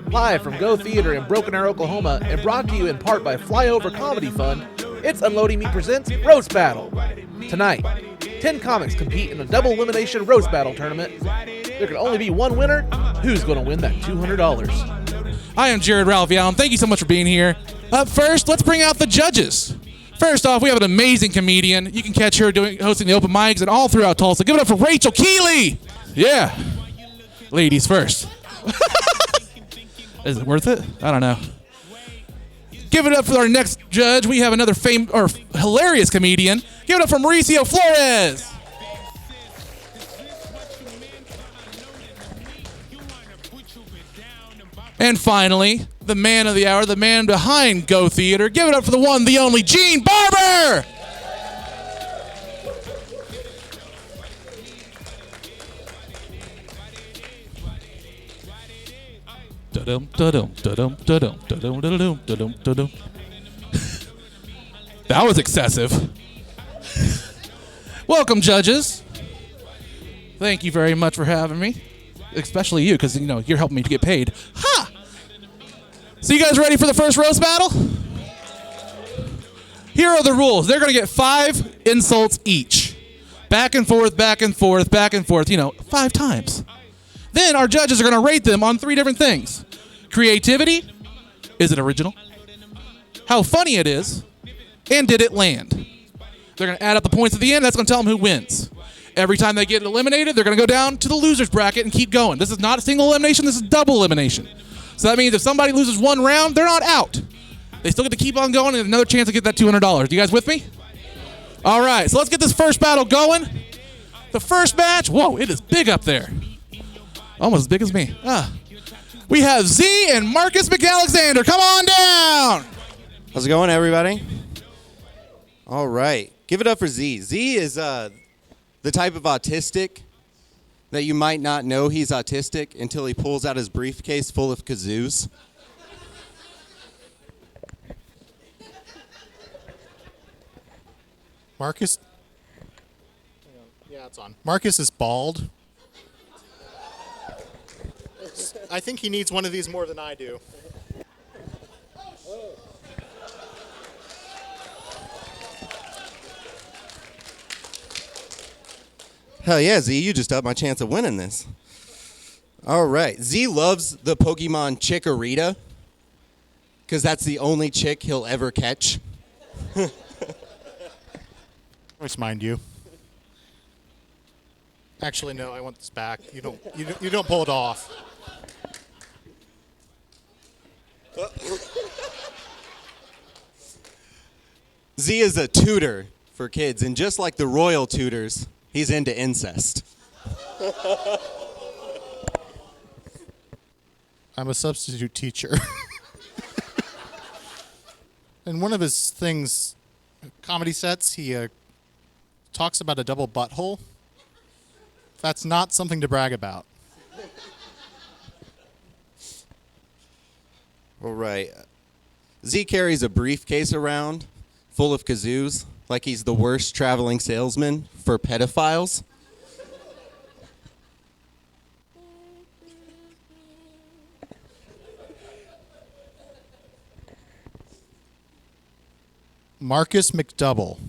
Live from Geaux Theater in Broken Arrow, Oklahoma, and brought to you in part by Flyover Comedy Fund, it's Unloading Meat Presents Roast Battle. Tonight, 10 comics compete in a double elimination roast battle tournament. There can only be one winner. Who's going to win that $200? I am Jared Ralphie Allen. Thank you so much for being here. Up first, let's bring out the judges. First off, we have an amazing comedian. You can catch her hosting the open mics and all throughout Tulsa. Give it up for Rachel Keeley. Yeah. Ladies first. Is it worth it? I don't know. Give it up for our next judge. We have another hilarious comedian. Give it up for Mauricio Flores. And finally, the man of the hour, the man behind Geaux Theater. Give it up for the one, the only, Gene Barber! That was excessive. Welcome, judges. Thank you very much for having me. Especially you, because you're helping me to get paid. Ha! So you guys ready for the first roast battle? Here are the rules. They're going to get 5 insults each. Back and forth, back and forth, back and forth, 5 times. Then our judges are going to rate them on 3 different things. Creativity, is it original? How funny it is, and did it land? They're going to add up the points at the end. That's going to tell them who wins. Every time they get eliminated, they're going to go down to the loser's bracket and keep going. This is not a single elimination. This is double elimination. So that means if somebody loses one round, they're not out. They still get to keep on going and another chance to get that $200. You guys with me? All right, so let's get this first battle going. The first match, whoa, it is big up there. Almost as big as me. We have Z and Marcus McAlexander. Come on down. How's it going, everybody? All right. Give it up for Z. Z is the type of autistic that you might not know he's autistic until he pulls out his briefcase full of kazoos. Marcus? Yeah, it's on. Marcus is bald. I think he needs one of these more than I do. Hell yeah, Z, you just upped my chance of winning this. All right. Z loves the Pokemon Chikorita because that's the only chick he'll ever catch. Voice mind you. Actually, no, I want this back. You don't pull it off. Z is a tutor for kids, and just like the royal tutors, he's into incest. I'm a substitute teacher. In one of his comedy sets, he talks about a double butthole. That's not something to brag about. All right. Z carries a briefcase around full of kazoos like he's the worst traveling salesman for pedophiles. Marcus McDouble.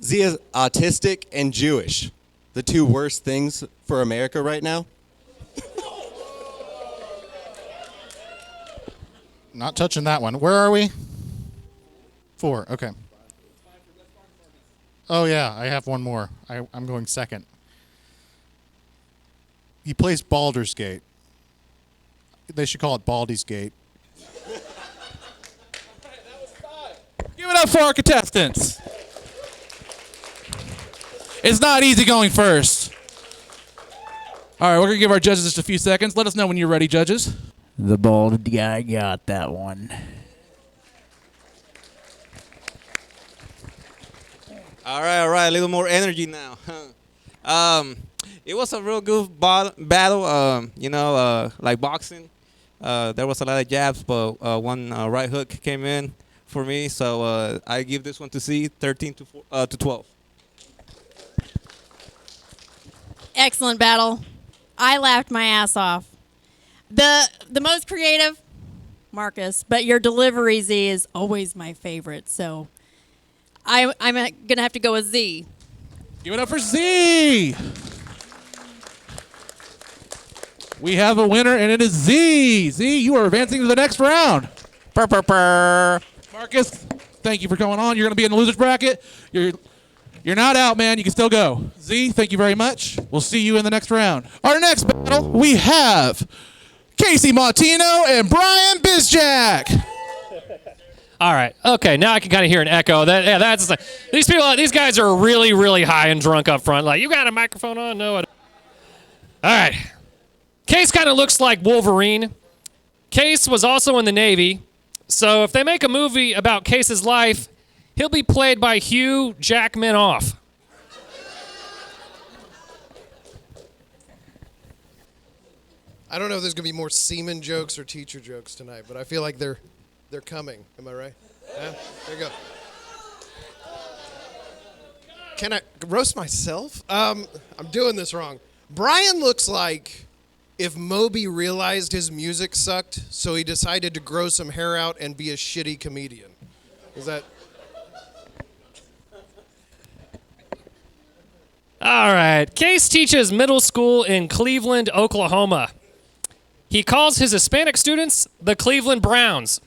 Z is autistic and Jewish, the 2 worst things for America right now. Not touching that one. Where are we? 4, okay. Oh yeah, I have one more. I'm going second. He plays Baldur's Gate. They should call it Baldy's Gate. Give it up for our contestants. It's not easy going first. All right, we're going to give our judges just a few seconds. Let us know when you're ready, judges. The bald guy got that one. All right, a little more energy now. It was a real good battle, like boxing. There was a lot of jabs, but one right hook came in for me, so I give this one to C, 13 to 12. excellent battle. I laughed my ass off. The most creative, Marcus, but your delivery, Z, is always my favorite. So I'm gonna have to go with Z. Give it up for Z. We have a winner, and it is Z. Z, you are advancing to the next round. Purr, purr, purr. Marcus, thank you for coming on. You're going to be in the loser's bracket. You're not out, man. You can still go. Z, thank you very much. We'll see you in the next round. Our next battle, we have Cayce Mautino and Brian Bisj. All right. Okay. Now I can kind of hear an echo. That's like, these guys are really, really high and drunk up front. Like, you got a microphone on? No. I don't. All right. Cayce kind of looks like Wolverine. Cayce was also in the Navy, so if they make a movie about Cayce's life, he'll be played by Hugh Jackman off. I don't know if there's gonna be more semen jokes or teacher jokes tonight, but I feel like they're coming. Am I right? Yeah. There you go. Can I roast myself? I'm doing this wrong. Brian looks like if Moby realized his music sucked, so he decided to grow some hair out and be a shitty comedian. Is that? All right. Cayce teaches middle school in Cleveland, Oklahoma. He calls his Hispanic students the Cleveland Browns.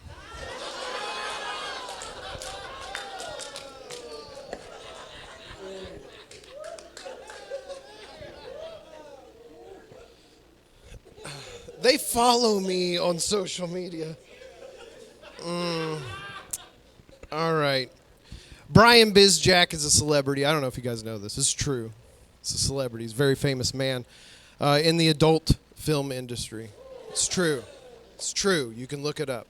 They follow me on social media. All right. Brian Bisj is a celebrity. I don't know if you guys know this. It's true. He's a celebrity. He's a very famous man in the adult film industry. It's true. It's true. You can look it up.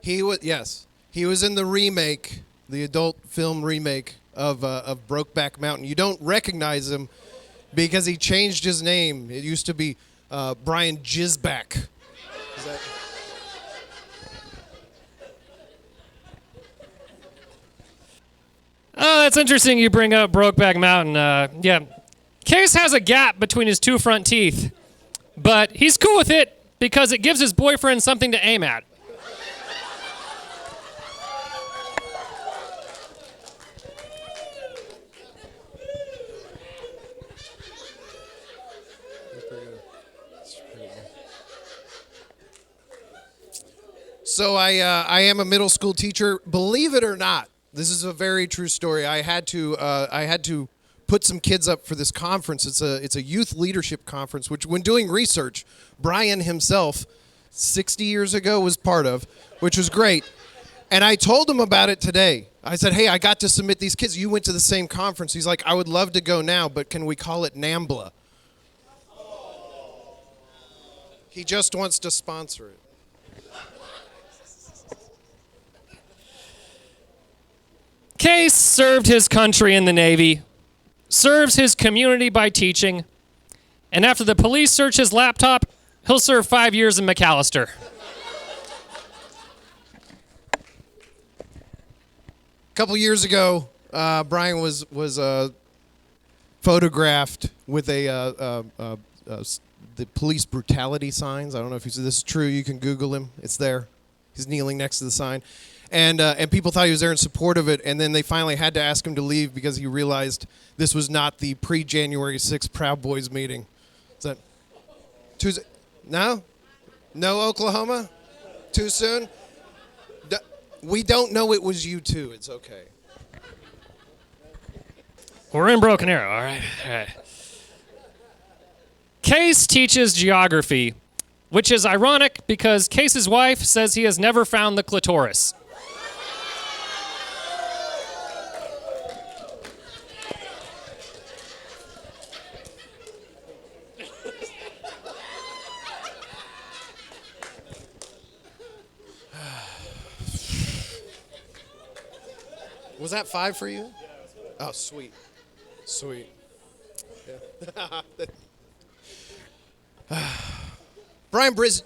He was in the remake, the adult film remake of Brokeback Mountain. You don't recognize him because he changed his name. It used to be Brian Jizback. Is that? Oh, that's interesting you bring up Brokeback Mountain. Yeah. Cayce has a gap between his two front teeth, but he's cool with it because it gives his boyfriend something to aim at. So I am a middle school teacher. Believe it or not, this is a very true story. I had to put some kids up for this conference. It's a youth leadership conference, which when doing research, Brian himself, 60 years ago, was part of, which was great. And I told him about it today. I said, hey, I got to submit these kids. You went to the same conference. He's like, I would love to go now, but can we call it NAMBLA? He just wants to sponsor it. Cayce served his country in the Navy, serves his community by teaching, and after the police search his laptop, he'll serve 5 years in McAllister. A couple years ago, Brian was photographed with the police brutality signs. I don't know if this is true. You can Google him. It's there. He's kneeling next to the sign. And people thought he was there in support of it, and then they finally had to ask him to leave because he realized this was not the pre-January 6th Proud Boys meeting. Is that Tuesday? No? No Oklahoma? Too soon? We don't know it was you two. It's okay. We're in Broken Arrow, all right. All right. Cayce teaches geography, which is ironic because Cayce's wife says he has never found the clitoris. Was that 5 for you? Oh, sweet. Sweet. Yeah. Brian Bisj.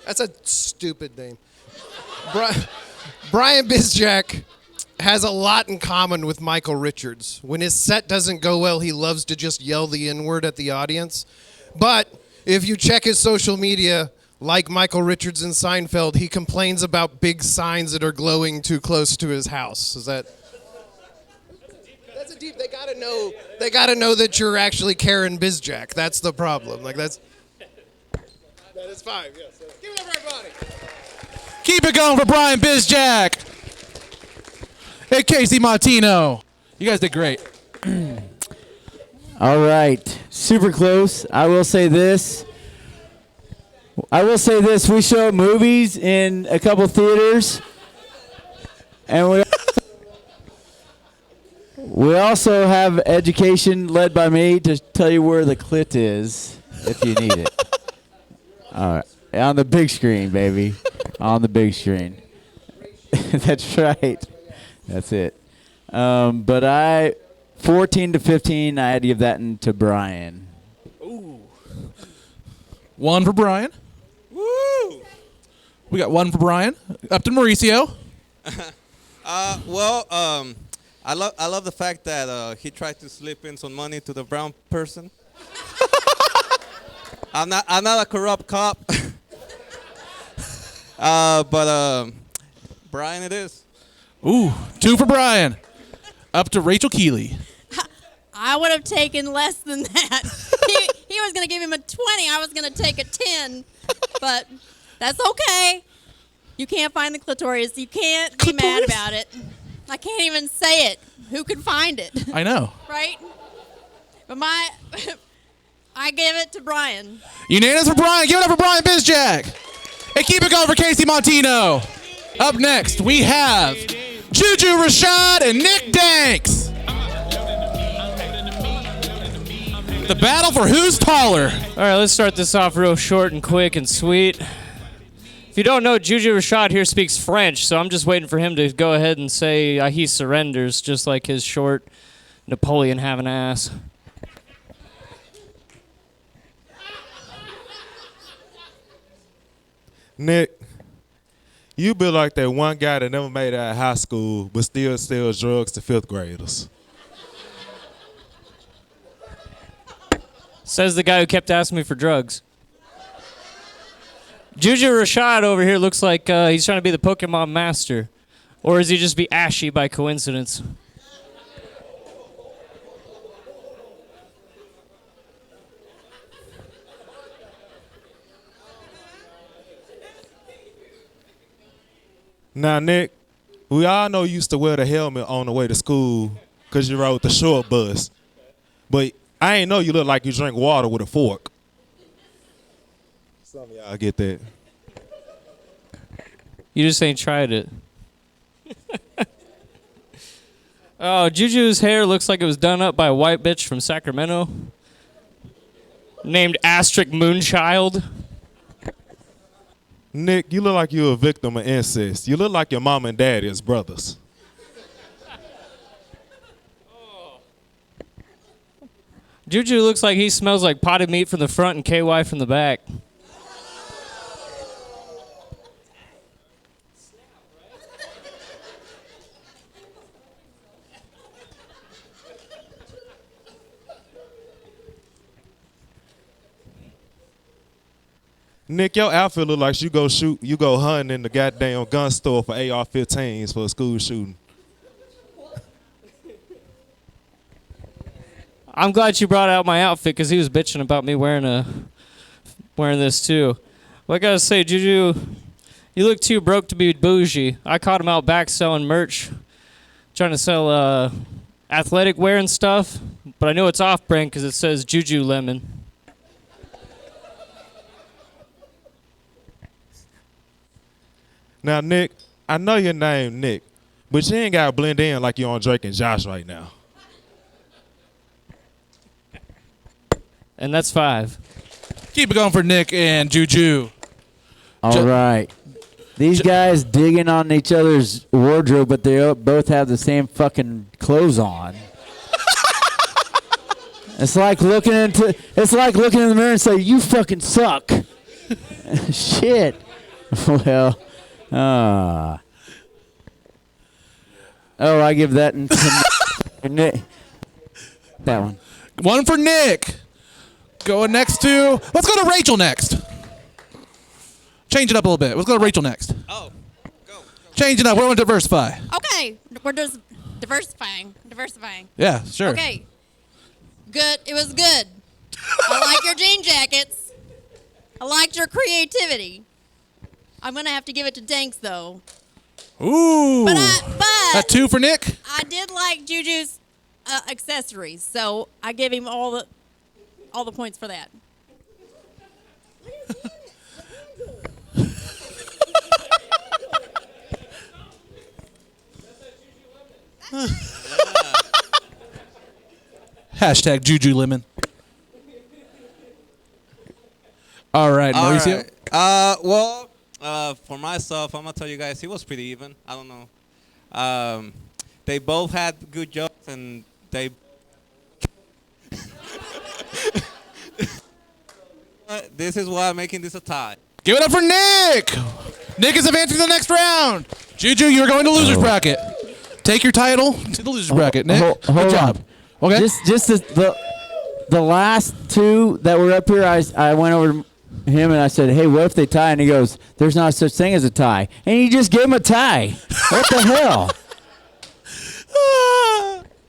That's a stupid name. Brian Bisj has a lot in common with Michael Richards. When his set doesn't go well, he loves to just yell the N-word at the audience. But if you check his social media, like Michael Richards in Seinfeld, he complains about big signs that are glowing too close to his house. Is that? That's a deep. They gotta know. They gotta know that you're actually Karen Bisj. That's the problem. Like that's. That is 5. Yes. Give it up for everybody. Keep it going for Brian Bisj. Hey, Cayce Mautino. You guys did great. All right. Super close. I will say this. We show movies in a couple theaters. And we also have education led by me to tell you where the clit is if you need it. All right. On the big screen, baby. On the big screen. That's right. That's it. But 14 to 15, I had to give that to Brian. Ooh. 1 for Brian. Woo! We got 1 for Brian. Up to Mauricio. I love the fact that he tried to slip in some money to the brown person. I'm not a corrupt cop. But Brian it is. Ooh, 2 for Brian. Up to Rachel Keeley. I would have taken less than that. He was going to give him a 20. I was going to take a 10. But that's okay. You can't find the clitoris. You can't be mad about it. I can't even say it. Who can find it? I know. Right? But I give it to Brian. Unanimous for Brian. Give it up for Brian Bisj. Hey, keep it going for Cayce Mautino. Up next, we have Juju Rashad and Nick Danks. The battle for who's taller. All right, let's start this off real short and quick and sweet. If you don't know, Juju Rashad here speaks French, so I'm just waiting for him to go ahead and say he surrenders, just like his short Napoleon having ass. Nick, you be like that one guy that never made it out of high school but still sells drugs to 5th graders. Says the guy who kept asking me for drugs. Juju Rashad over here looks like he's trying to be the Pokemon master. Or is he just be ashy by coincidence? Now, Nick, we all know you used to wear the helmet on the way to school because you rode the short bus. But I ain't know you look like you drink water with a fork. Some of y'all get that. You just ain't tried it. Oh, Juju's hair looks like it was done up by a white bitch from Sacramento named Asterisk Moonchild. Nick, you look like you're a victim of incest. You look like your mom and dad is brothers. Juju looks like he smells like potted meat from the front and KY from the back. Nick, your outfit look like you go hunting in the goddamn gun store for AR-15s for a school shooting. I'm glad you brought out my outfit because he was bitching about me wearing this too. Well, I gotta say, Juju, you look too broke to be bougie. I caught him out back selling merch, trying to sell athletic wear and stuff, but I know it's off-brand because it says Juju Lemon. Now, Nick, I know your name, Nick, but you ain't got to blend in like you're on Drake and Josh right now. And that's 5. Keep it going for Nick and Juju. All right. These guys digging on each other's wardrobe, but they both have the same fucking clothes on. It's like looking in the mirror and say, "You fucking suck." Shit. Well. Oh, I give that to Nick. That one. One for Nick. Going next to. Let's go to Rachel next. Change it up a little bit. Let's go to Rachel next. Oh, go. Change it up. We want to diversify. Okay, we're just diversifying. Yeah, sure. Okay. Good. It was good. I like your jean jackets. I liked your creativity. I'm gonna have to give it to Danks though. Ooh. But That 2 for Nick. I did like Juju's accessories, so I give him all the points for that. Hashtag Juju Lemon. All right, Mauricio. Well, for myself, I'm gonna tell you guys, he was pretty even. I don't know. They both had good jokes, and they. This is why I'm making this a tie. Give it up for Nick. Nick is advancing to the next round. Juju, you're going to losers bracket. Take your title to the losers bracket, Nick. Hold Good job. on. Okay. Just the last 2 that were up here, I went over to him and I said, hey, what if they tie? And he goes, there's not such thing as a tie. And he just gave him a tie. What the hell?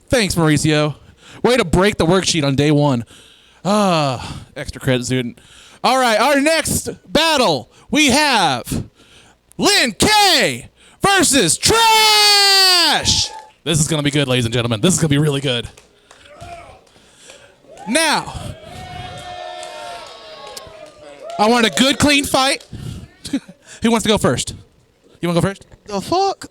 Thanks, Mauricio. Way to break the worksheet on day 1. Extra credit student. All right, our next battle, we have Lin Kay versus Trash. This is going to be good, ladies and gentlemen. This is going to be really good. Now, I want a good, clean fight. Who wants to go first? You want to go first? The fuck?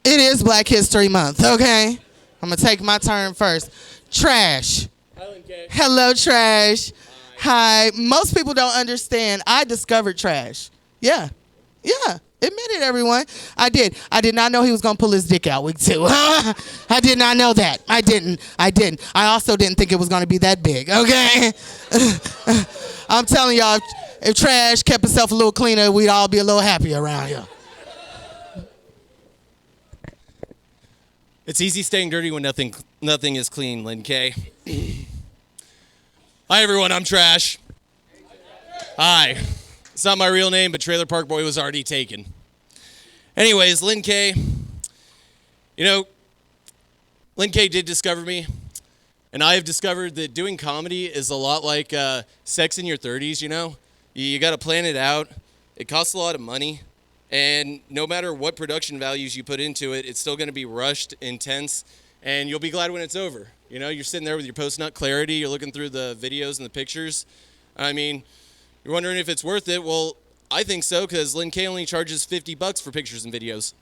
It is Black History Month, okay? I'm going to take my turn first. Trash. Hello, Trash. Hi. Most people don't understand. I discovered Trash. Yeah. Admit it, everyone. I did. I did not know he was going to pull his dick out week 2. I did not know that. I didn't. I also didn't think it was going to be that big, okay? I'm telling y'all, if Trash kept himself a little cleaner, we'd all be a little happier around here. It's easy staying dirty when nothing is clean, Lin Kay. Hi, everyone. I'm Trash. Hi. It's not my real name, but Trailer Park Boy was already taken. Anyways, Lin Kay. You know, Lin Kay did discover me, and I have discovered that doing comedy is a lot like sex in your 30s, you know? You got to plan it out. It costs a lot of money. And no matter what production values you put into it, it's still going to be rushed, intense, and you'll be glad when it's over. You know, you're sitting there with your post-nut clarity, you're looking through the videos and the pictures. I mean, you're wondering if it's worth it. Well, I think so, because Lin Kay only charges $50 for pictures and videos.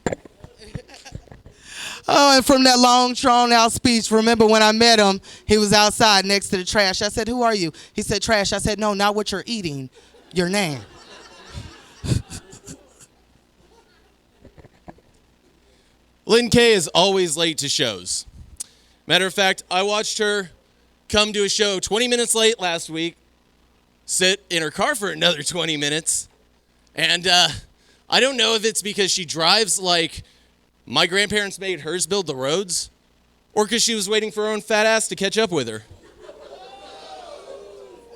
Oh, and from that long, drawn-out speech, remember when I met him, he was outside next to the Trash. I said, who are you? He said, Trash. I said, no, not what you're eating, your name. Lin Kay is always late to shows. Matter of fact, I watched her come to a show 20 minutes late last week, sit in her car for another 20 minutes, and I don't know if it's because she drives like my grandparents made hers build the roads, or because she was waiting for her own fat ass to catch up with her.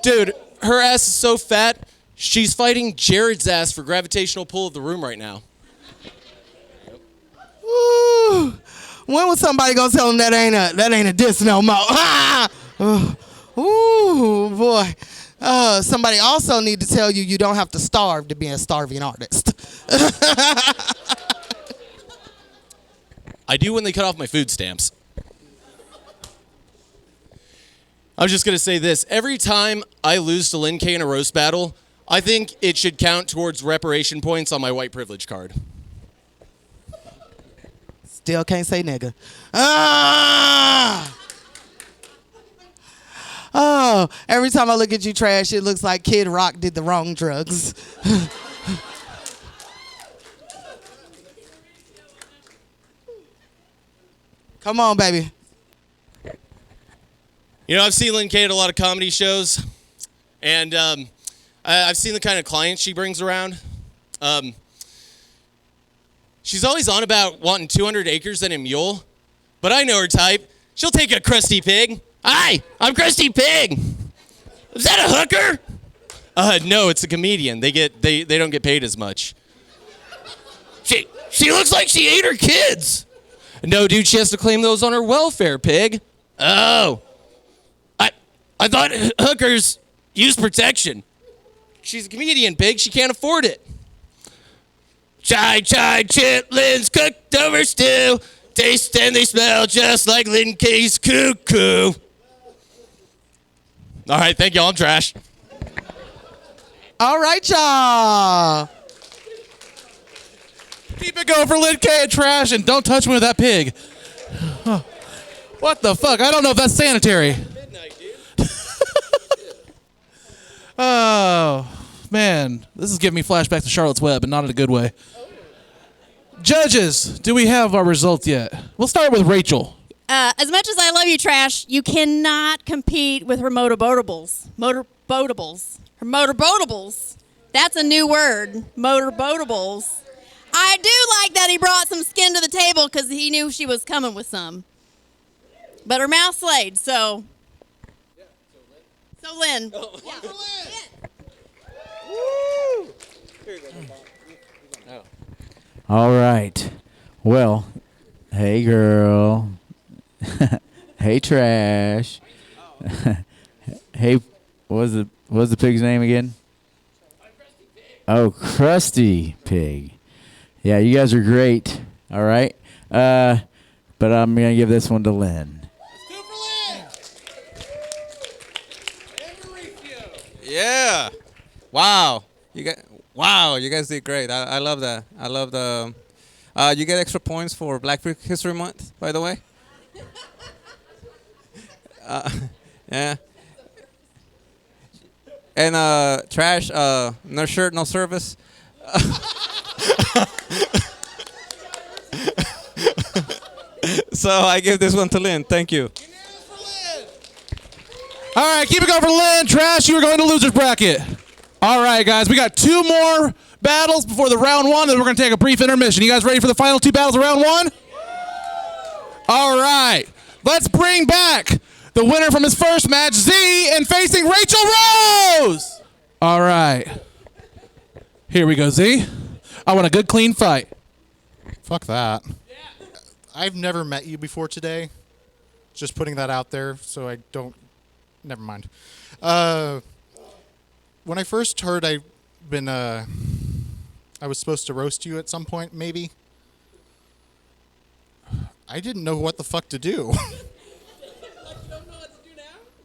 Dude, her ass is so fat, she's fighting Jared's ass for gravitational pull of the room right now. Ooh, when was somebody gonna tell him that ain't a diss no more? Ooh, boy. Somebody also need to tell you don't have to starve to be a starving artist. I do when they cut off my food stamps. I'm just gonna say this: every time I lose to Lin Kay in a roast battle, I think it should count towards reparation points on my white privilege card. Still can't say nigga. Oh, every time I look at you, Trash, it looks like Kid Rock did the wrong drugs. Come on, baby. You know, I've seen Lin Kay at a lot of comedy shows, and I've seen the kind of clients she brings around. She's always on about wanting 200 acres and a mule, but I know her type. She'll take a crusty pig. Hi, I'm Crusty Pig. Is that a hooker? No, it's a comedian. They don't get paid as much. She looks like she ate her kids. No, dude, she has to claim those on her welfare, pig. Oh. I thought hookers use protection. She's a comedian, pig. She can't afford it. Chai chitlins cooked over stew. Taste and they smell just like Lin Kay's cuckoo. All right, thank y'all. I'm trash. All right, y'all. Keep it going for Lin Kay and trash, and don't touch me with that pig. What the fuck? I don't know if that's sanitary. Midnight, dude. Oh, man. This is giving me flashbacks to Charlotte's Web, and not in a good way. Judges, do we have our results yet? We'll start with Rachel. As much as I love you, Trash, you cannot compete with her motorboatables. Her motorboatables. That's a new word. Motorboatables. I do like that he brought some skin to the table because he knew she was coming with some. But her mouth slayed, so. So Lynn. Oh. Yeah. For Lynn. Woo! Here you go. Oh. All right. Well, hey, girl. Hey, Trash. Hey, what was the pig's name again? Oh, Crusty Pig. Yeah, you guys are great. All right. But I'm going to give this one to Lynn. Yeah. Wow. You guys did great. I love that. I love the. You get extra points for Black History Month, by the way. Yeah. And Trash, no shirt, no service. So I give this one to Lynn. Thank you. All right, keep it going for Lynn. Trash, you are going to loser's bracket. All right, guys, we got 2 more battles before the round 1, then we're going to take a brief intermission. You guys ready for the final 2 battles of round 1? All right, let's bring back the winner from his first match, Z, and facing Rachel Rose. All right, here we go, Z. I want a good, clean fight. Fuck that. I've never met you before today. Just putting that out there so I don't. Never mind. When I first heard I was supposed to roast you at some point, maybe. I didn't know what the fuck to do.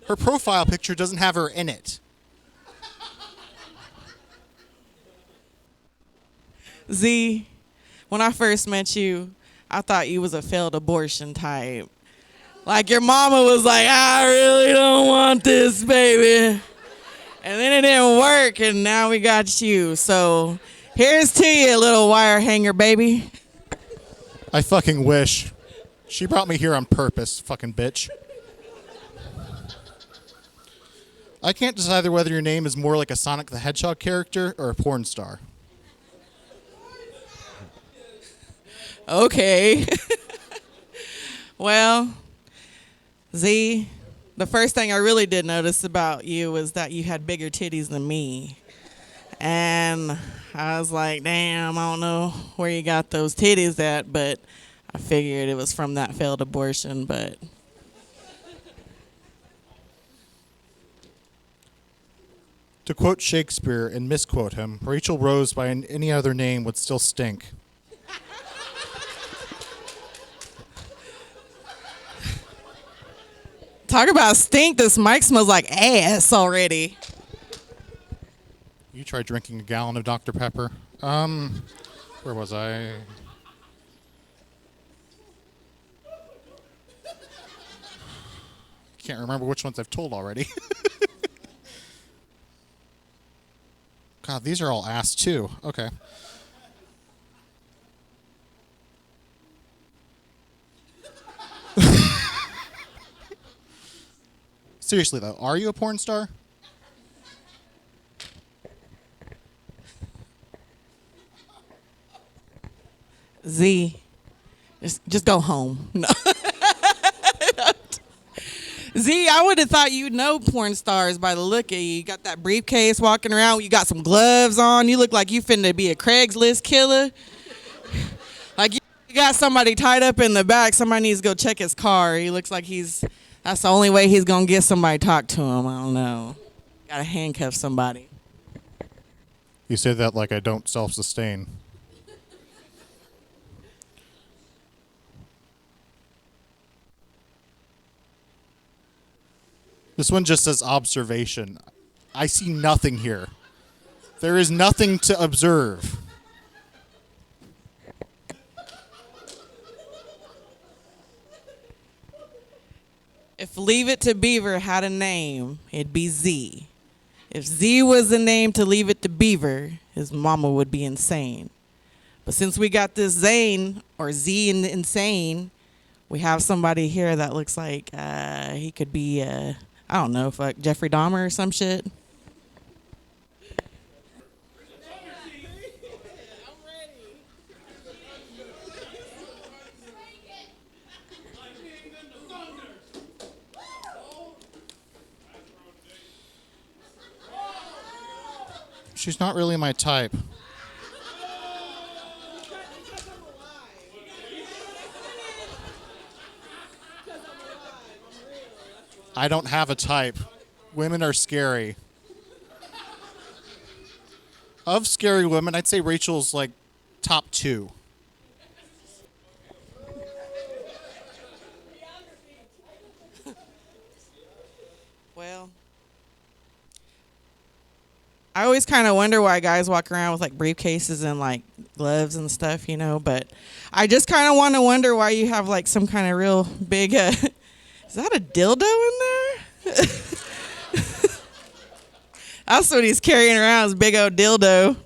Her profile picture doesn't have her in it. Z, when I first met you, I thought you was a failed abortion type. Like your mama was like, I really don't want this, baby. And then it didn't work, and now we got you. So here's to you, little wire hanger, baby. I fucking wish. She brought me here on purpose, fucking bitch. I can't decide whether your name is more like a Sonic the Hedgehog character or a porn star. Okay. Well, Z, the first thing I really did notice about you was that you had bigger titties than me. And I was like, damn, I don't know where you got those titties at, but I figured it was from that failed abortion, but. To quote Shakespeare and misquote him, Rachel Rose by any other name would still stink. Talk about stink. This mic smells like ass already. You tried drinking a gallon of Dr. Pepper. Where was I? Can't remember which ones I've told already. God, these are all ass too. Okay. Seriously though, are you a porn star? Z, just go home. No. Z, I would have thought you'd know porn stars by the look of you. You got that briefcase walking around. You got some gloves on. You look like you finna be a Craigslist killer. Like you got somebody tied up in the back. Somebody needs to go check his car. He looks like that's the only way he's gonna get somebody to talk to him. I don't know. Gotta handcuff somebody. You say that like I don't self-sustain. This one just says observation. I see nothing here. There is nothing to observe. If Leave It to Beaver had a name, it'd be Z. If Z was the name to Leave It to Beaver, his mama would be insane. But since we got this Zane, or Z in the insane, we have somebody here that looks like he could be, I don't know, fuck Jeffrey Dahmer or some shit. She's not really my type. I don't have a type. Women are scary. Of scary women, I'd say Rachel's like top 2. Well, I always kind of wonder why guys walk around with like briefcases and like gloves and stuff, you know, but I just kind of want to wonder why you have like some kind of real big, is that a dildo in there? That's what he's carrying around, his big old dildo.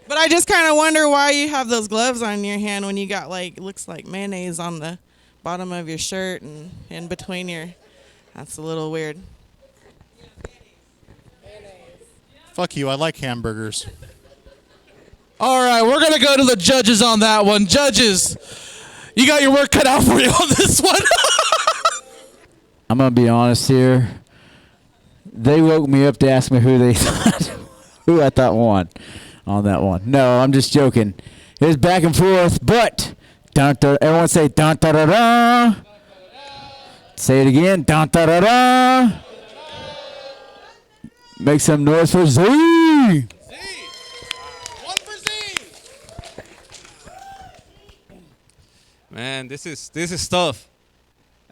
But I just kind of wonder why you have those gloves on your hand when you got like, looks like mayonnaise on the bottom of your shirt and in between your, that's a little weird. Fuck you, I like hamburgers. All right, we're going to go to the judges on that one. Judges, you got your work cut out for you on this one. I'm going to be honest here. They woke me up to ask me who they thought, who I thought won on that one. No, I'm just joking. It was back and forth, but dun, dun, everyone say dun, dun, dun, dun. Say it again. Dun, dun, dun, dun. Make some noise for Z. One for Z. Man, this is tough.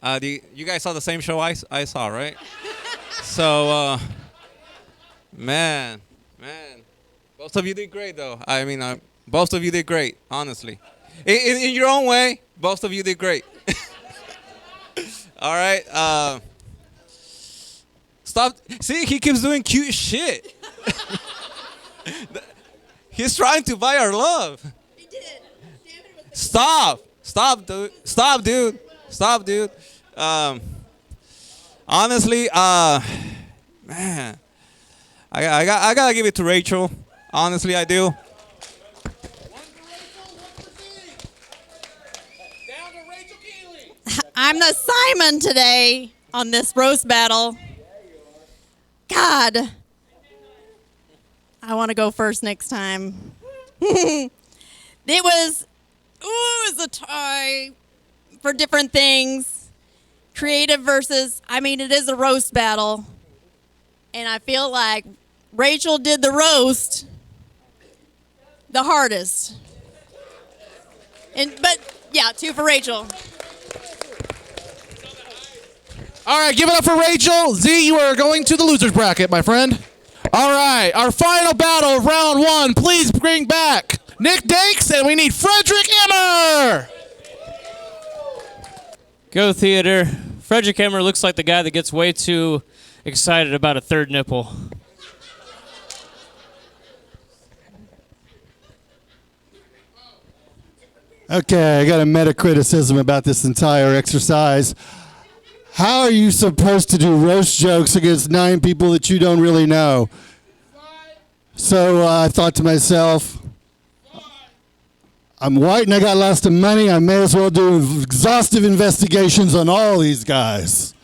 You guys saw the same show I saw, right? So, man, both of you did great, though. I mean, both of you did great, honestly. In your own way, both of you did great. All right. Stop. See, he keeps doing cute shit. He's trying to buy our love. He did. Stop, dude. Stop, dude. Honestly, man, I gotta give it to Rachel. Honestly, I do. I'm the Simon today on this roast battle. God, I want to go first next time. It was a tie for different things. Creative versus, I mean, it is a roast battle. And I feel like Rachel did the roast the hardest. But yeah, 2 for Rachel. All right, give it up for Rachel. Z, you are going to the loser's bracket, my friend. All right, our final battle of round 1. Please bring back Nick Danks, and we need Frederick Emmer. Go Theater. Frederick Emmer looks like the guy that gets way too excited about a third nipple. Okay, I got a meta-criticism about this entire exercise. How are you supposed to do roast jokes against 9 people that you don't really know? So I thought to myself, I'm white and I got lots of money. I may as well do exhaustive investigations on all these guys.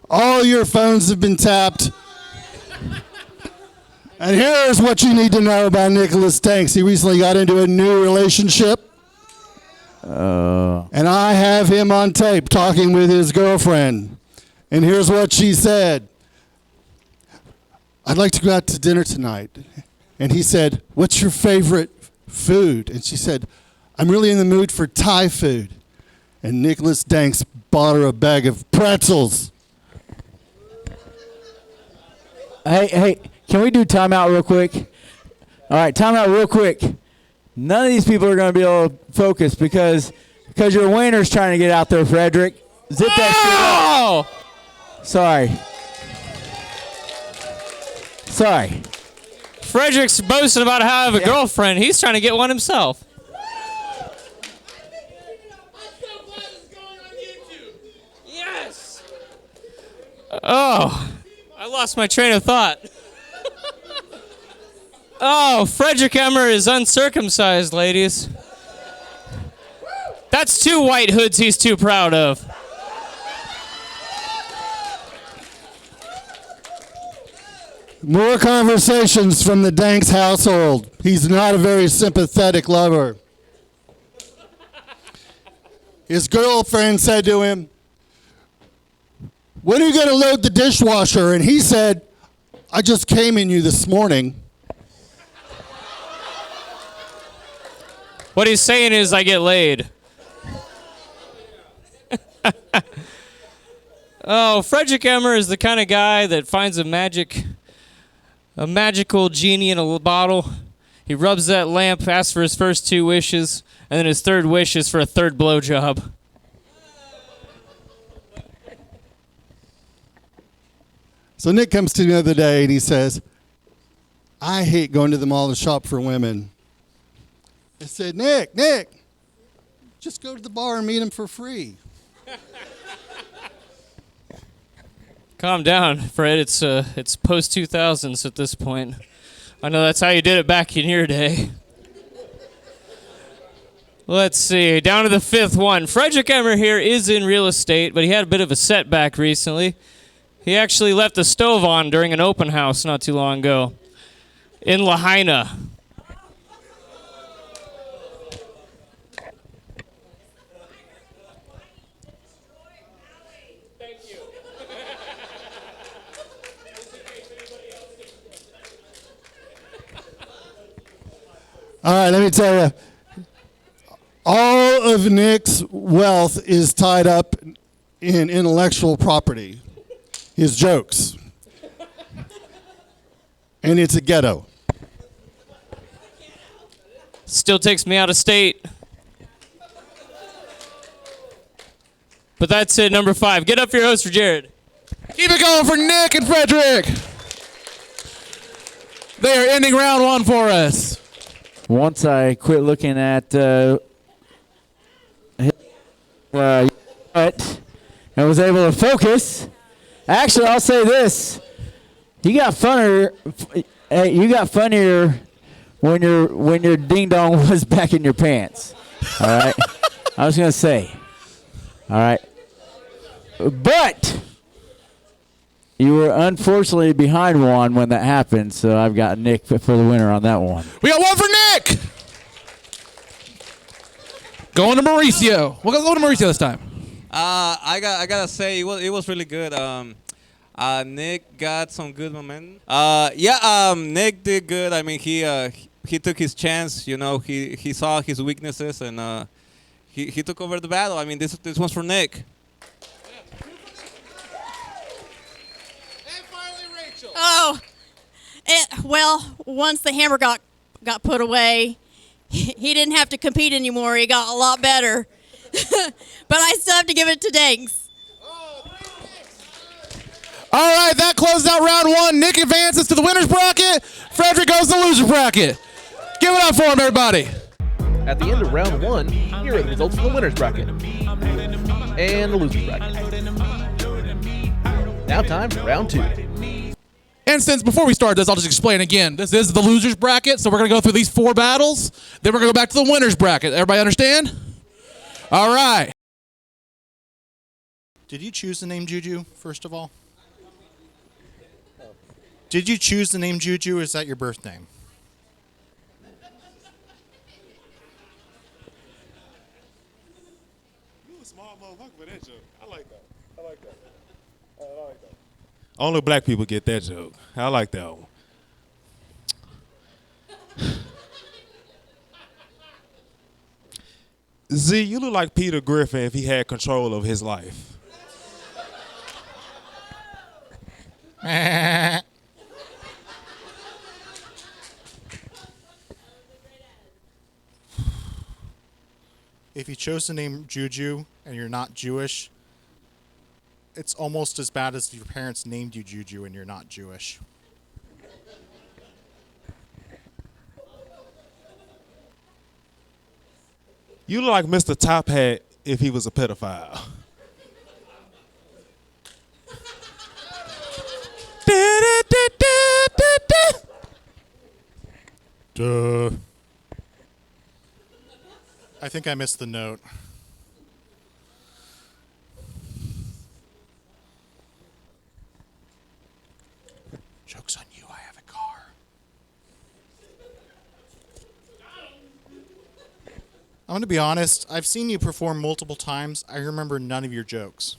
All your phones have been tapped. And here's what you need to know about Nicholas Danks. He recently got into a new relationship. And I have him on tape talking with his girlfriend. And here's what she said. I'd like to go out to dinner tonight. And he said, what's your favorite food? And she said, I'm really in the mood for Thai food. And Nicholas Danks bought her a bag of pretzels. Hey, can we do timeout real quick? All right, timeout real quick. None of these people are going to be able to focus because your winner's trying to get out there, Frederick. Zip that shit up. Sorry. Frederick's boasting about how I have a girlfriend. He's trying to get one himself. Yes. Oh, I lost my train of thought. Oh, Frederick Emmer is uncircumcised, ladies. That's 2 white hoods he's too proud of. More conversations from the Danks household. He's not a very sympathetic lover. His girlfriend said to him, when are you going to load the dishwasher? And he said, I just came in you this morning. What he's saying is, I get laid. Oh, Frederick Emmer is the kind of guy that finds a magical genie in a bottle. He rubs that lamp, asks for his first 2 wishes, and then his 3rd wish is for a 3rd blowjob. So Nick comes to me the other day and he says, I hate going to the mall to shop for women. I said, Nick, just go to the bar and meet him for free. Calm down, Fred. It's post 2000s at this point. I know that's how you did it back in your day. Let's see. Down to the 5th one. Frederick Emmer here is in real estate, but he had a bit of a setback recently. He actually left the stove on during an open house not too long ago in Lahaina. All right, let me tell you. All of Nick's wealth is tied up in intellectual property, his jokes. And it's a ghetto. Still takes me out of state. But that's it, number 5. Get up for your host for Jared. Keep it going for Nick and Frederick. They are ending round 1 for us. Once I quit looking at and was able to focus. Actually, I'll say this: you got funnier. Hey, you got funnier when your ding dong was back in your pants. All right, I was gonna say. All right, but you were unfortunately behind one when that happened, so I've got Nick for the winner on that one. We got 1 for Nick. Going to Mauricio. We'll go to Mauricio this time. I gotta say it was really good. Nick got some good momentum. Nick did good. I mean, he took his chance. You know, he saw his weaknesses and he took over the battle. I mean, this one's for Nick. Oh, well, once the hammer got put away, he didn't have to compete anymore. He got a lot better. But I still have to give it to Danks. All right, that closes out round 1. Nick advances to the winner's bracket. Frederick goes to the loser bracket. Give it up for him, everybody. At the end of round 1, here are the results from the winner's bracket and the loser's bracket. Now time for round 2. And since before we start this, I'll just explain again. This is the losers bracket, so we're going to go through these 4 battles. Then we're going to go back to the winners bracket. Everybody understand? All right. Did you choose the name Juju, first of all? Did you choose the name Juju, or is that your birth name? You a small motherfucker for that joke. I like that. Only black people get that joke. I like that one. Z, you look like Peter Griffin if he had control of his life. If you chose the name Juju and you're not Jewish, it's almost as bad as your parents named you Juju and you're not Jewish. You look like Mr. Top Hat if he was a pedophile. Duh. I think I missed the note. Joke's on you, I have a car. I'm going to be honest, I've seen you perform multiple times. I remember none of your jokes.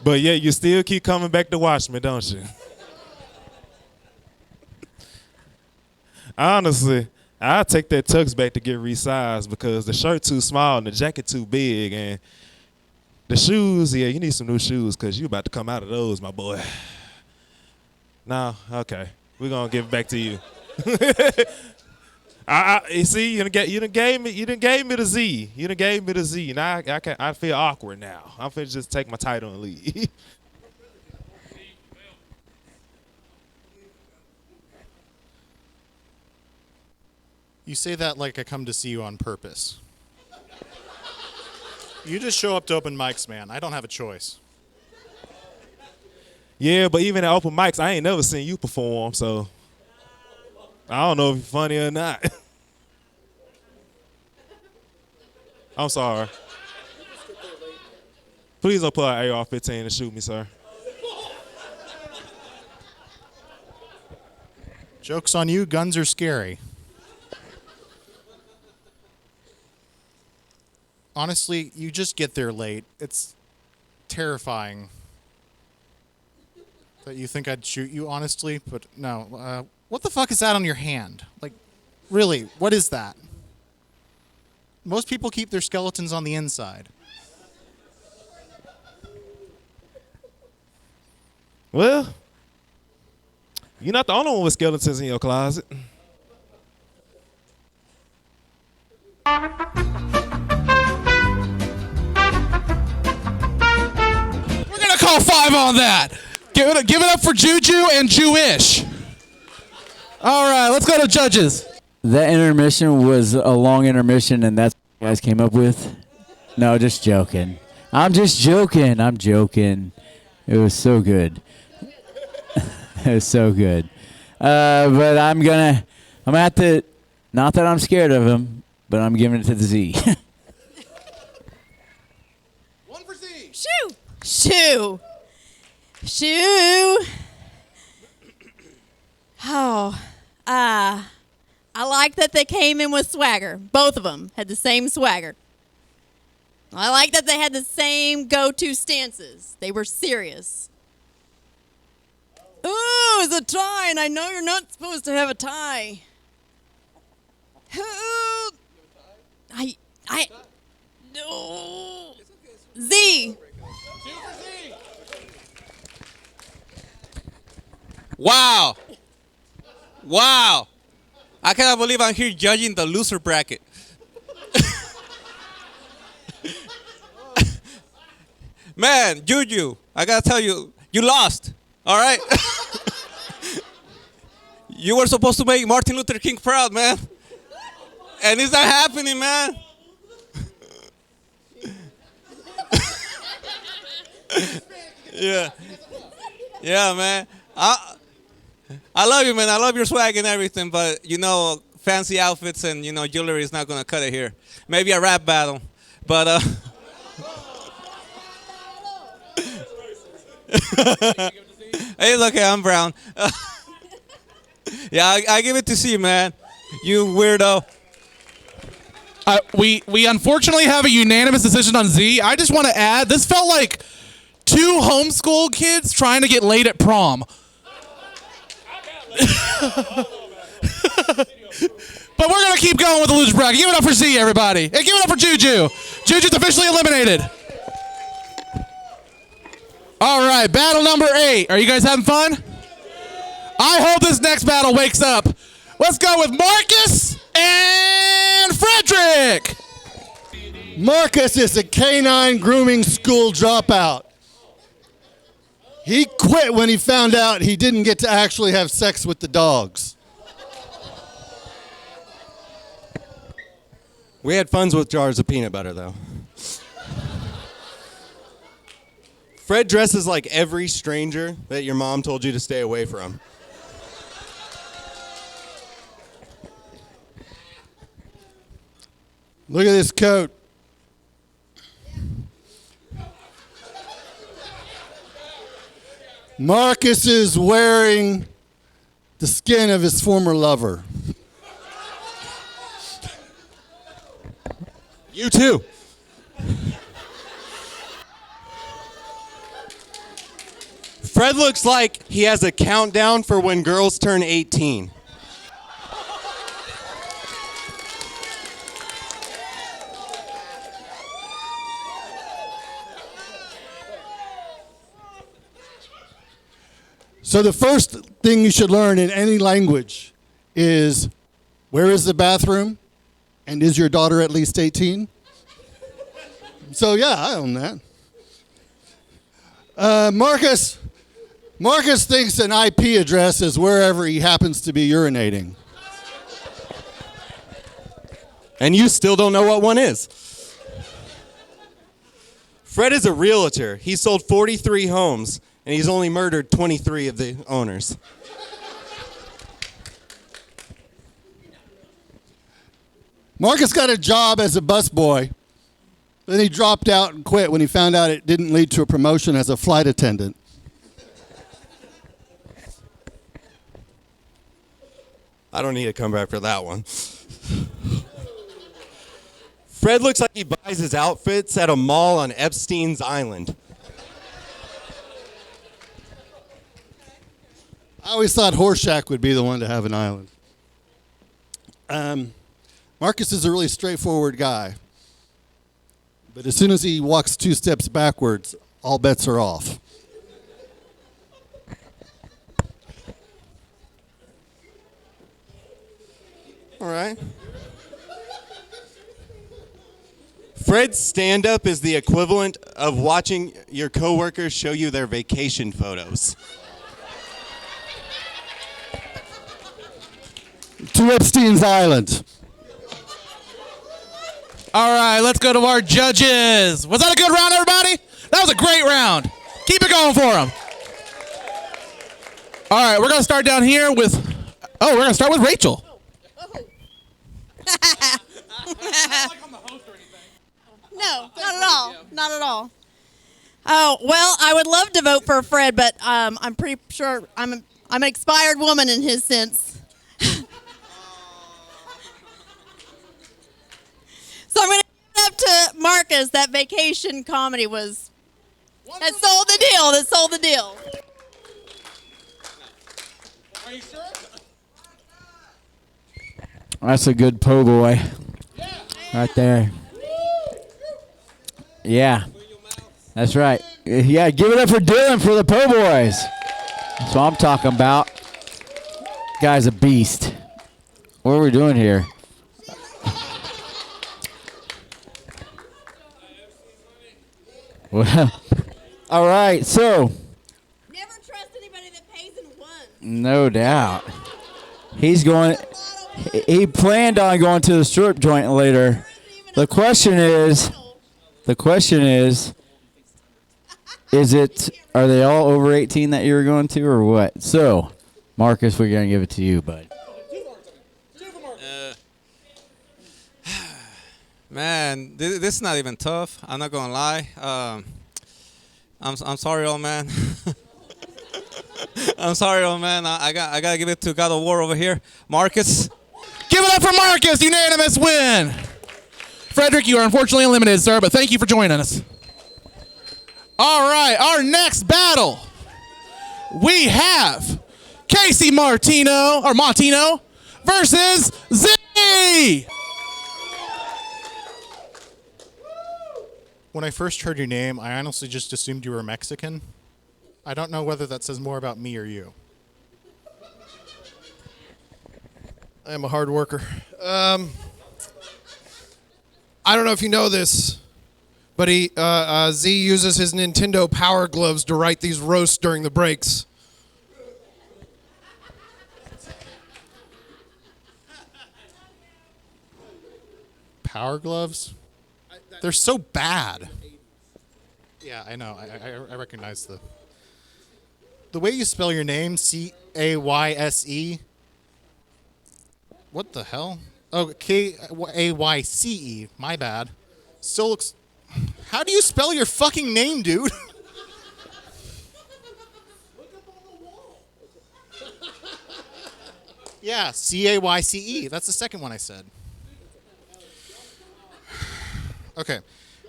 But yeah, you still keep coming back to watch me, don't you? Honestly, I'll take that tux back to get resized because the shirt too small and the jacket too big, and the shoes, yeah, you need some new shoes because you about to come out of those, my boy. No, okay, we're gonna give it back to you. You see, you done gave me the Z. You done gave me the Z. Now I feel awkward now. I'm finna just take my title and leave. You say that like I come to see you on purpose. You just show up to open mics, man. I don't have a choice. Yeah, but even at open mics, I ain't never seen you perform, so I don't know if you're funny or not. I'm sorry. Please don't pull out AR-15 and shoot me, sir. Joke's on you, guns are scary. Honestly, you just get there late. It's terrifying that you think I'd shoot you, honestly, but no. What the fuck is that on your hand? Like, really, what is that? Most people keep their skeletons on the inside. Well, you're not the only one with skeletons in your closet. We're going to call 5 on that. Give it up for Juju and Jewish. All right, let's go to judges. That intermission was a long intermission, and that's what you guys came up with? No, just joking. I'm just joking. I'm joking. It was so good. It was so good. But I'm gonna have to, not that I'm scared of him, but I'm giving it to the Z. One for Z. Shoo! Shoo! Shoo! Oh, I like that they came in with swagger. Both of them had the same swagger. I like that they had the same go-to stances. They were serious. Ooh, it's a tie, and I know you're not supposed to have a tie. No. Z. Wow. Wow. I cannot believe I'm here judging the loser bracket. Man, Juju, I gotta tell you, you lost. All right? You were supposed to make Martin Luther King proud, man. And it's not happening, man. Yeah. Yeah, man. I love you, man. I love your swag and everything, but you know, fancy outfits and you know jewelry is not gonna cut it here. Maybe a rap battle, but hey, look, I'm brown. Yeah, I give it to C, man. You weirdo. We unfortunately have a unanimous decision on Z. I just want to add, this felt like two homeschool kids trying to get laid at prom. But we're going to keep going with the loser bracket. Give it up for Z, everybody. Hey, give it up for Juju. Juju's officially eliminated. All right, battle number 8. Are you guys having fun? I hope this next battle wakes up. Let's go with Marcus and Frederick. Marcus is a canine grooming school dropout. He quit when he found out he didn't get to actually have sex with the dogs. We had fun with jars of peanut butter, though. Fred dresses like every stranger that your mom told you to stay away from. Look at this coat. Marcus is wearing the skin of his former lover. You too. Fred looks like he has a countdown for when girls turn 18. So the first thing you should learn in any language is, where is the bathroom? And is your daughter at least 18? So yeah, I own that. Marcus thinks an IP address is wherever he happens to be urinating. And you still don't know what one is. Fred is a realtor. He sold 43 homes, and he's only murdered 23 of the owners. Marcus got a job as a busboy. Then he dropped out and quit when he found out it didn't lead to a promotion as a flight attendant. I don't need to come back for that one. Fred looks like he buys his outfits at a mall on Epstein's Island. I always thought Horseshack would be the one to have an island. Marcus is a really straightforward guy. But as soon as he walks 2 steps backwards, all bets are off. All right. Fred's stand-up is the equivalent of watching your coworkers show you their vacation photos. To Epstein's Island. All right, let's go to our judges. Was that a good round, everybody? That was a great round. Keep it going for them. All right, we're going to start down here with, we're going to start with Rachel. No, not at all. Not at all. Oh, well, I would love to vote for Fred, but I'm pretty sure I'm an expired woman in his sense. So I'm going to give it up to Marcus. That vacation comedy was, that sold the deal. That sold the deal. Are you sure? That's a good po' boy. Right there. Yeah. That's right. Yeah, give it up for Dylan for the po' boys. That's what I'm talking about. Guy's a beast. What are we doing here? Well, all right, so. Never trust anybody that pays in one. No doubt. He's going, he planned on going to the strip joint later. The question is, Are they all over 18 that you were going to, or what? So, Marcus, we're going to give it to you, bud. Man, this is not even tough. I'm not gonna lie. I'm sorry, old man. I'm sorry, old man. I gotta give it to God of War over here, Marcus. Give it up for Marcus. Unanimous win. Frederick, you are unfortunately eliminated, sir, but thank you for joining us. All right, our next battle, we have Cayce Mautino versus Z. When I first heard your name, I honestly just assumed you were Mexican. I don't know whether that says more about me or you. I am a hard worker. I don't know if you know this, but Z uses his Nintendo Power Gloves to write these roasts during the breaks. Power gloves? They're so bad. Yeah, I know. I recognize the way you spell your name, Cayce. What the hell? Oh, Kayce. My bad. Still looks. How do you spell your fucking name, dude? Yeah, Cayce. That's the second one I said. Okay.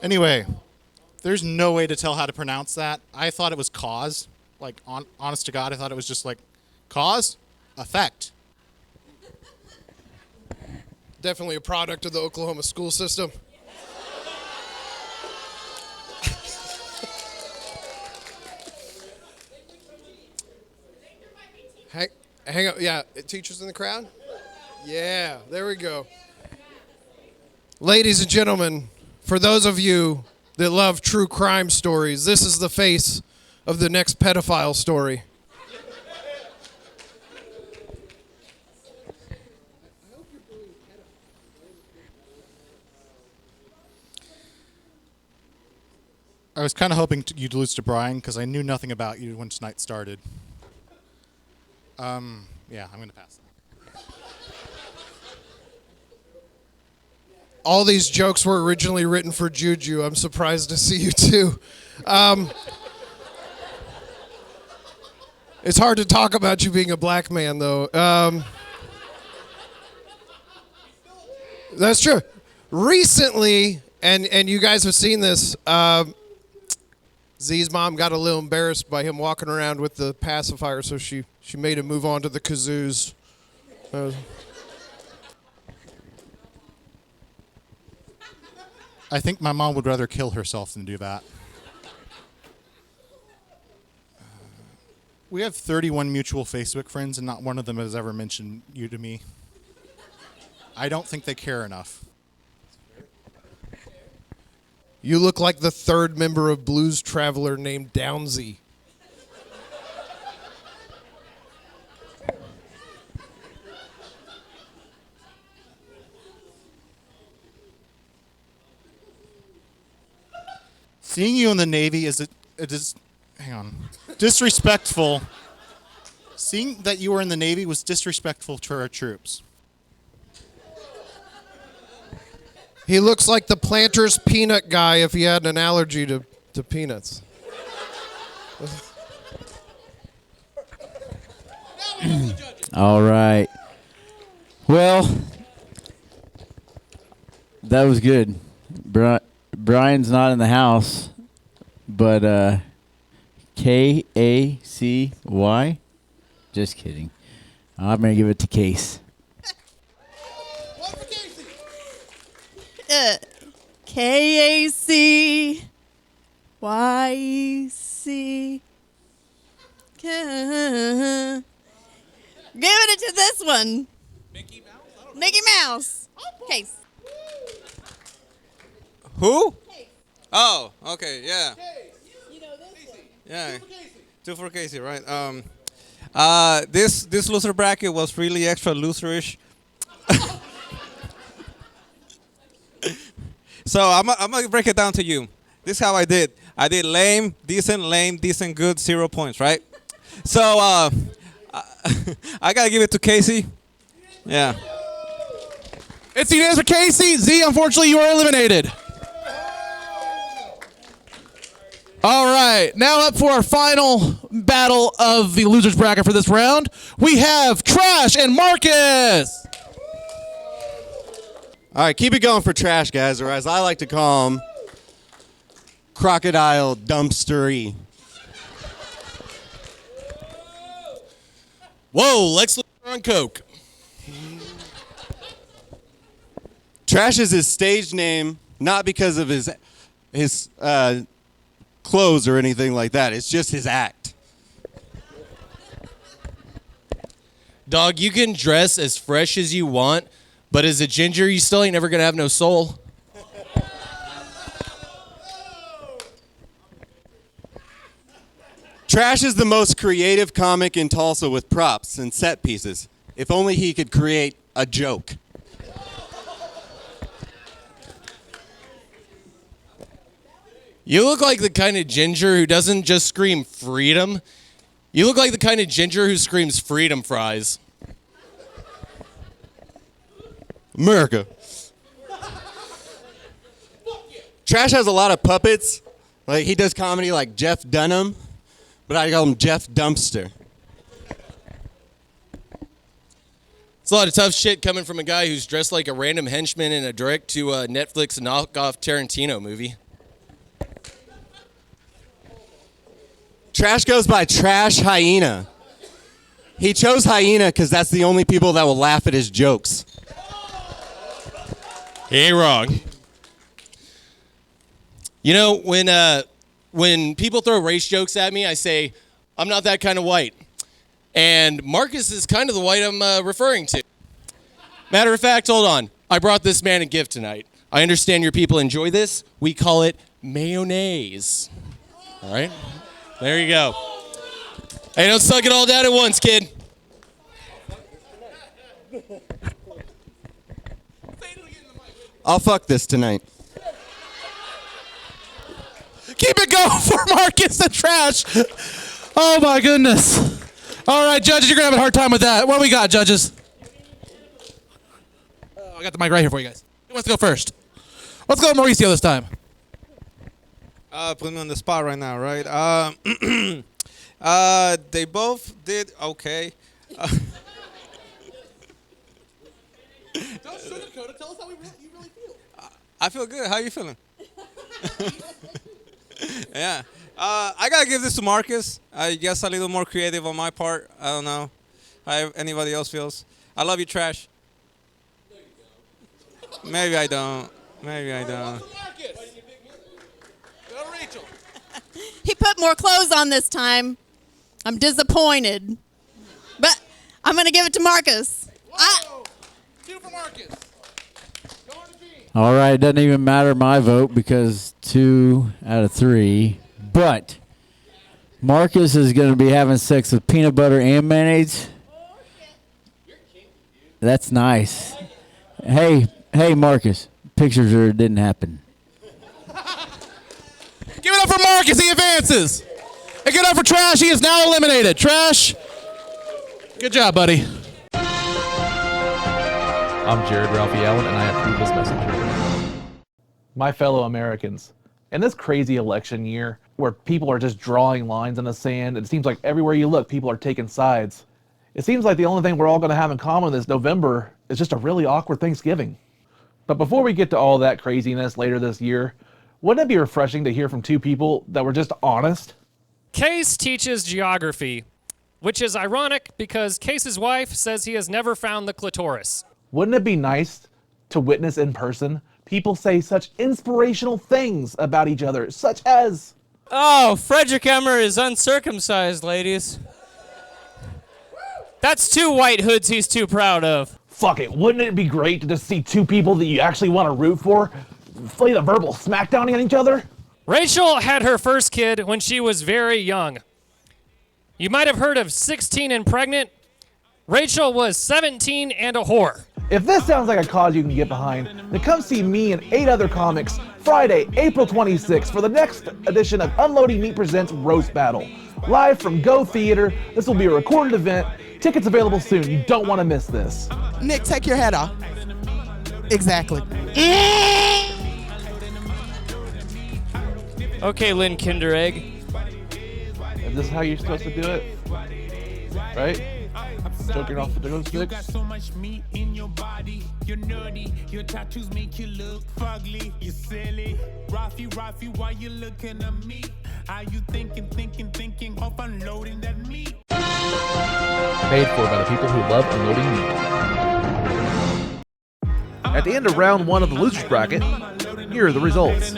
Anyway, there's no way to tell how to pronounce that. I thought it was cause. Like, honest to God, I thought it was just like cause, effect. Definitely a product of the Oklahoma school system. Hang on. Yeah, teachers in the crowd? Yeah, there we go. Ladies and gentlemen, for those of you that love true crime stories, this is the face of the next pedophile story. I was kind of hoping you'd lose to Brian because I knew nothing about you when tonight started. Yeah, I'm going to pass that. All these jokes were originally written for Juju. I'm surprised to see you too. It's hard to talk about you being a black man, though. That's true. Recently, and you guys have seen this, Z's mom got a little embarrassed by him walking around with the pacifier, so she made him move on to the kazoos. I think my mom would rather kill herself than do that. We have 31 mutual Facebook friends, and not one of them has ever mentioned you to me. I don't think they care enough. You look like the third member of Blues Traveler named Downsy. Seeing you in the Navy is disrespectful. Seeing that you were in the Navy was disrespectful to our troops. He looks like the Planters peanut guy if he had an allergy to peanuts. All right. Well, that was good. Brian's not in the house, but Kaycy? Just kidding. I'm going to give it to Cayce. Kayce. Giving it to this one. Mickey Mouse. Cayce. Who? Oh, okay, yeah. Yeah. Two for Cayce, right? This loser bracket was really extra loserish. So I'm gonna break it down to you. This is how I did. I did lame, decent, good, 0 points, right? So I gotta give it to Cayce. Yeah. It's unanimous for Cayce. Z, unfortunately, you are eliminated. All right, now up for our final battle of the losers bracket for this round. We have Trash and Marcus. All right, keep it going for Trash, guys, or as I like to call them, crocodile dumpstery. Whoa, Lex Luthor on coke. Trash is his stage name, not because of his clothes or anything like that. It's just his act. Dog, you can dress as fresh as you want, but as a ginger, you still ain't never gonna have no soul. Trash is the most creative comic in Tulsa with props and set pieces. If only he could create a joke. You look like the kind of ginger who doesn't just scream freedom. You look like the kind of ginger who screams freedom fries. America. Trash has a lot of puppets. Like he does comedy like Jeff Dunham, but I call him Jeff Dumpster. It's a lot of tough shit coming from a guy who's dressed like a random henchman in a direct-to-Netflix knockoff Tarantino movie. Trash goes by Trash Hyena. He chose Hyena because that's the only people that will laugh at his jokes. He ain't wrong. You know, when people throw race jokes at me, I say, I'm not that kind of white. And Marcus is kind of the white I'm referring to. Matter of fact, hold on. I brought this man a gift tonight. I understand your people enjoy this. We call it mayonnaise. All right? There you go. Hey, don't suck it all down at once, kid. I'll fuck this tonight. Keep it going for Marcus and Trash. Oh, my goodness. All right, judges, you're going to have a hard time with that. What do we got, judges? I got the mic right here for you guys. Who wants to go first? Let's go Mauricio this time. Put me on the spot right now, right? They both did okay. Don't sugarcoat it. Tell us how you really feel. I feel good. How you feeling? Yeah. I got to give this to Marcus. I guess a little more creative on my part. I don't know how anybody else feels. I love you, Trash. Maybe I don't. Maybe I don't. He put more clothes on this time. I'm disappointed. But I'm going to give it to Marcus. Two for Marcus. All right, it doesn't even matter my vote because 2 out of 3. But Marcus is going to be having sex with peanut butter and mayonnaise. That's nice. Hey, Marcus. Pictures or it didn't happen. Give it up for Marcus. He advances. And give it up for Trash. He is now eliminated. Trash, good job, buddy. I'm Jared Ralphie Allen, and I approve this message. My fellow Americans, in this crazy election year where people are just drawing lines in the sand, it seems like everywhere you look, people are taking sides. It seems like the only thing we're all going to have in common this November is just a really awkward Thanksgiving. But before we get to all that craziness later this year, wouldn't it be refreshing to hear from two people that were just honest? Cayce teaches geography, which is ironic because Cayce's wife says he has never found the clitoris. Wouldn't it be nice to witness in person people say such inspirational things about each other, such as, "Oh, Frederick Emmer is uncircumcised, ladies." That's 2 white hoods he's too proud of. fuck it, wouldn't it be great to just see two people that you actually want to root for play the verbal smackdown on each other? Rachel had her first kid when she was very young. You might have heard of 16 and pregnant. Rachel was 17 and a whore. If this sounds like a cause you can get behind, then come see me and 8 other comics Friday, April 26th for the next edition of Unloading Meat Presents Roast Battle. Live from Geaux Theater. This will be a recorded event. Tickets available soon. You don't want to miss this. Nick, take your head off. Exactly. Okay, Lynn Kinder Egg. Is this how you're supposed to do it? Right? Choking off the ghost sticks? So much meat in your body, you're nerdy, your tattoos make you look fugly, you're silly. Ralphie, why you looking at me? Are you thinking of unloading that meat? Paid for by the people who love unloading meat. At the end of round 1 of the losers bracket, here are the results.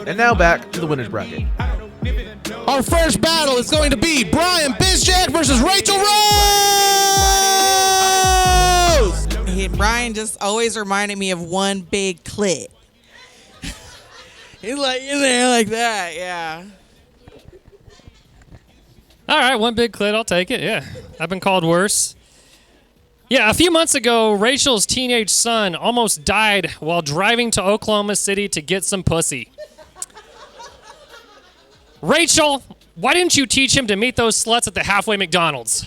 And now back to the winners bracket. Our first battle is going to be Brian Bisj versus Rachel Rose! Brian just always reminded me of one big clit. He's like in there like that, yeah. All right, one big clit, I'll take it, yeah. I've been called worse. Yeah, a few months ago, Rachel's teenage son almost died while driving to Oklahoma City to get some pussy. Rachel, why didn't you teach him to meet those sluts at the halfway McDonald's?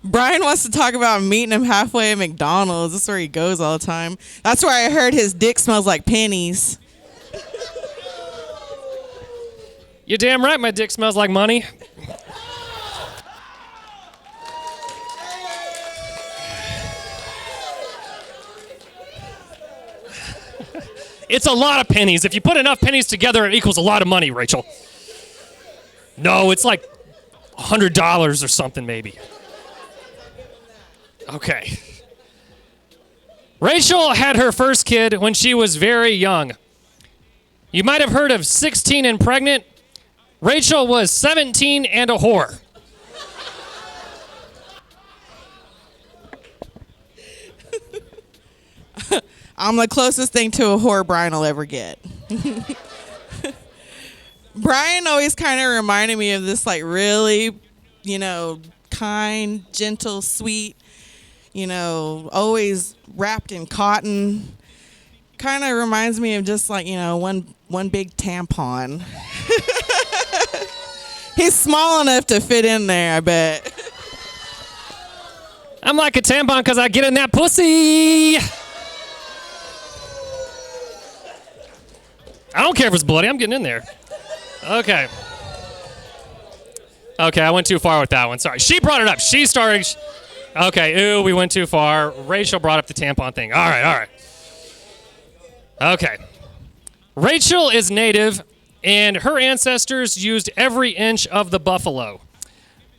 Brian wants to talk about meeting him halfway at McDonald's. That's where he goes all the time. That's where I heard his dick smells like pennies. You're damn right my dick smells like money. It's a lot of pennies. If you put enough pennies together, it equals a lot of money, Rachel. No, it's like $100 or something, maybe. Okay. Rachel had her first kid when she was very young. You might have heard of 16 and pregnant. Rachel was 17 and a whore. I'm the closest thing to a whore Brian will ever get. Brian always kind of reminded me of this, like, really, kind, gentle, sweet, always wrapped in cotton. Kind of reminds me of just like, one big tampon. He's small enough to fit in there, I bet. I'm like a tampon because I get in that pussy. I don't care if it's bloody. I'm getting in there. Okay. Okay, I went too far with that one. Sorry. She brought it up. She started. Okay, ooh, we went too far. Rachel brought up the tampon thing. All right. Okay. Rachel is native, and her ancestors used every inch of the buffalo.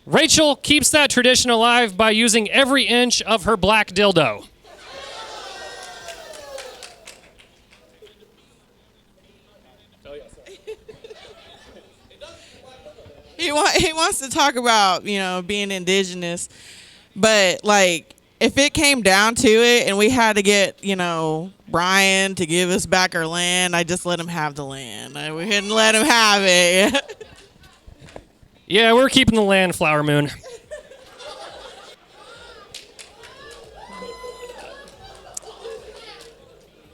Rachel keeps that tradition alive by using every inch of her black dildo. He wants to talk about, being indigenous, but like if it came down to it and we had to get, Brian to give us back our land, I just let him have the land. We couldn't let him have it. Yeah, we're keeping the land, Flower Moon.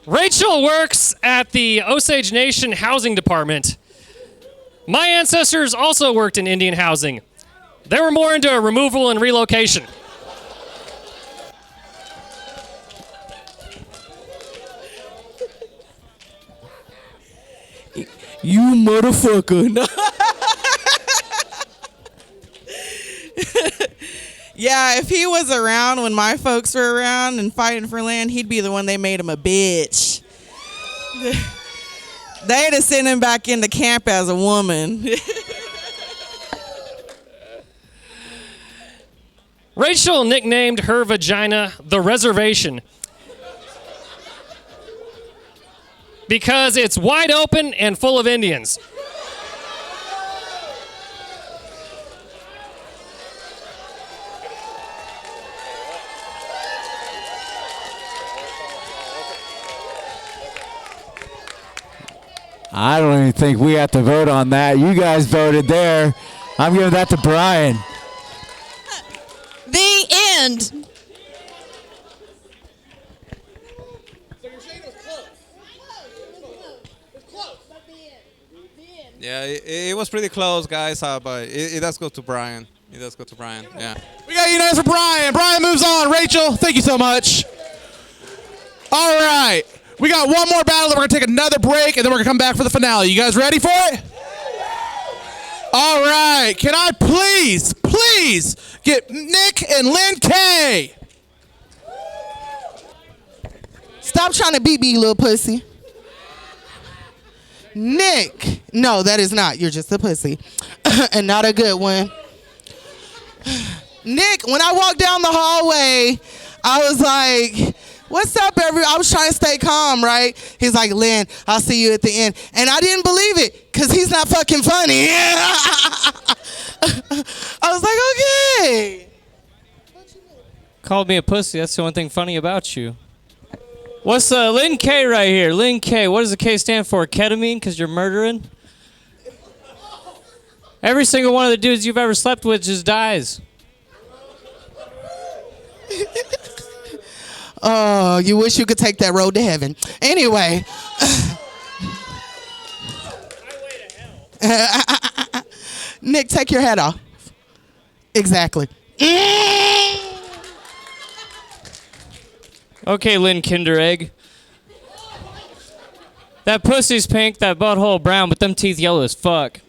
Rachel works at the Osage Nation Housing Department. My ancestors also worked in Indian housing. They were more into removal and relocation. You motherfucker. Yeah, if he was around when my folks were around and fighting for land, he'd be the one they made him a bitch. They'd have sent him back into camp as a woman. Rachel nicknamed her vagina the reservation because it's wide open and full of Indians. I don't even think we have to vote on that. You guys voted there. I'm giving that to Brian. The end. Yeah, it was pretty close, guys, but it does go to Brian. It does go to Brian, yeah. We got unanimous for Brian. Brian moves on. Rachel, thank you so much. All right. We got one more battle, then we're going to take another break, and then we're going to come back for the finale. You guys ready for it? All right. Can I please get Nick and Lin Kay? Stop trying to beat me, you little pussy. Nick. No, that is not. You're just a pussy. And not a good one. Nick, when I walked down the hallway, I was like, what's up, everyone? I was trying to stay calm, right? He's like, Lynn, I'll see you at the end. And I didn't believe it because he's not fucking funny. I was like, okay. Called me a pussy. That's the only thing funny about you. What's Lin K right here? Lin K. What does the K stand for? Ketamine? Because you're murdering? Every single one of the dudes you've ever slept with just dies. Oh, you wish you could take that road to heaven. Anyway. Nick, take your hat off. Exactly. Okay, Lynn Kinder Egg. That pussy's pink, that butthole brown, but them teeth yellow as fuck.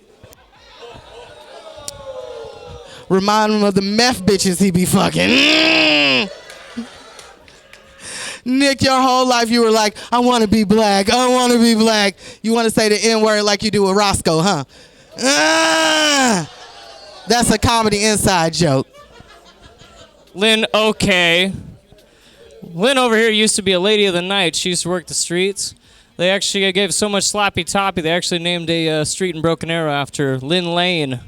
Remind him of the meth bitches he be fucking. Nick, your whole life you were like, I want to be black. I want to be black. You want to say the N-word like you do with Roscoe, huh? That's a comedy inside joke. Lynn, okay. Lynn over here used to be a lady of the night. She used to work the streets. They actually gave so much sloppy toppy, they actually named a street in Broken Arrow after her, Lynn Lane.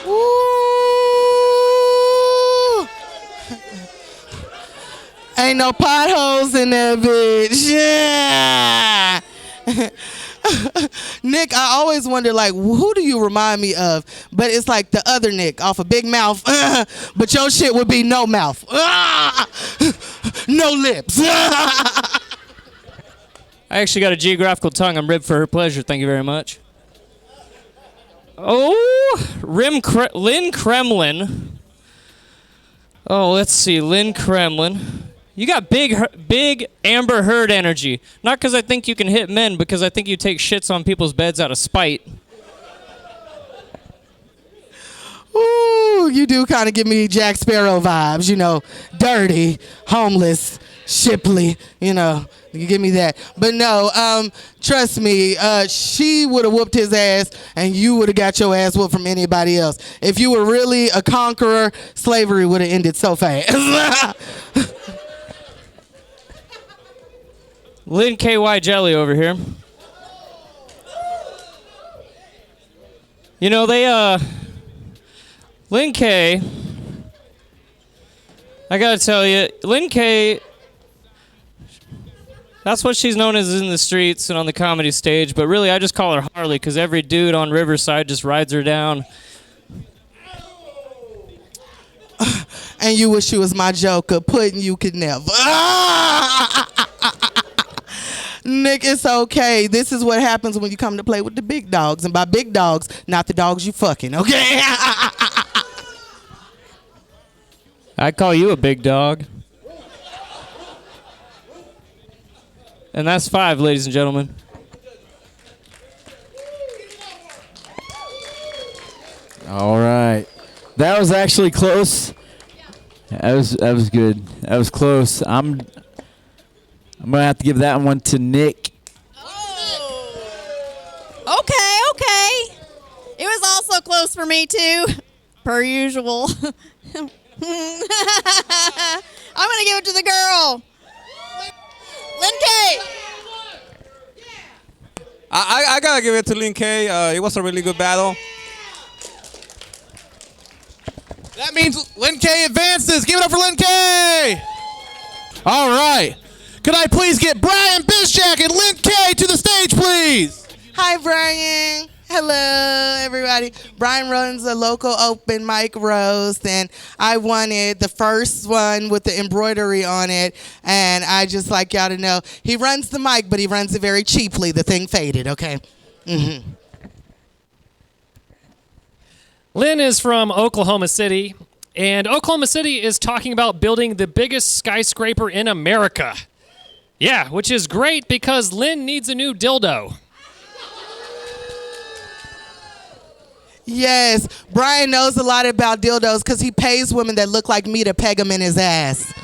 Ooh. Ain't no potholes in that bitch. Yeah. Nick, I always wonder, like, who do you remind me of? But it's like the other Nick off of Big Mouth. But your shit would be no mouth. No lips. I actually got a geographical tongue. I'm ribbed for her pleasure. Thank you very much. Oh, Lynn Kremlin. Oh, let's see. Lynn Kremlin. You got big Amber Heard energy. Not because I think you can hit men, because I think you take shits on people's beds out of spite. Ooh, you do kind of give me Jack Sparrow vibes, you know, dirty, homeless, Shipley, you know, you give me that. But no, trust me, she would have whooped his ass and you would have got your ass whooped from anybody else. If you were really a conqueror, slavery would have ended so fast. Lynn KY Jelly over here. You know, Lin Kay, I gotta tell you, Lin Kay, that's what she's known as in the streets and on the comedy stage, but really I just call her Harley because every dude on Riverside just rides her down. And you wish you was my Joker, pudding you could never. Nick, it's okay. This is what happens when you come to play with the big dogs. And by big dogs, not the dogs you fucking, okay? I call you a big dog. And that's 5, ladies and gentlemen. All right. That was actually close. That was good. That was close. I'm gonna have to give that one to Nick. Okay. It was also close for me too, per usual. I'm gonna give it to the girl, Lin Kay. I gotta give it to Lin Kay. It was a really good battle. That means Lin Kay advances. Give it up for Lin Kay. All right. Could I please get Brian Bisj and Lin Kay to the stage, please? Hi, Brian. Hello, everybody. Brian runs a local open mic roast, and I wanted the first one with the embroidery on it, and I just like y'all to know he runs the mic, but he runs it very cheaply. The thing faded, okay? Mm-hmm. Lynn is from Oklahoma City, and Oklahoma City is talking about building the biggest skyscraper in America. Yeah, which is great because Lynn needs a new dildo. Yes, Brian knows a lot about dildos because he pays women that look like me to peg him in his ass.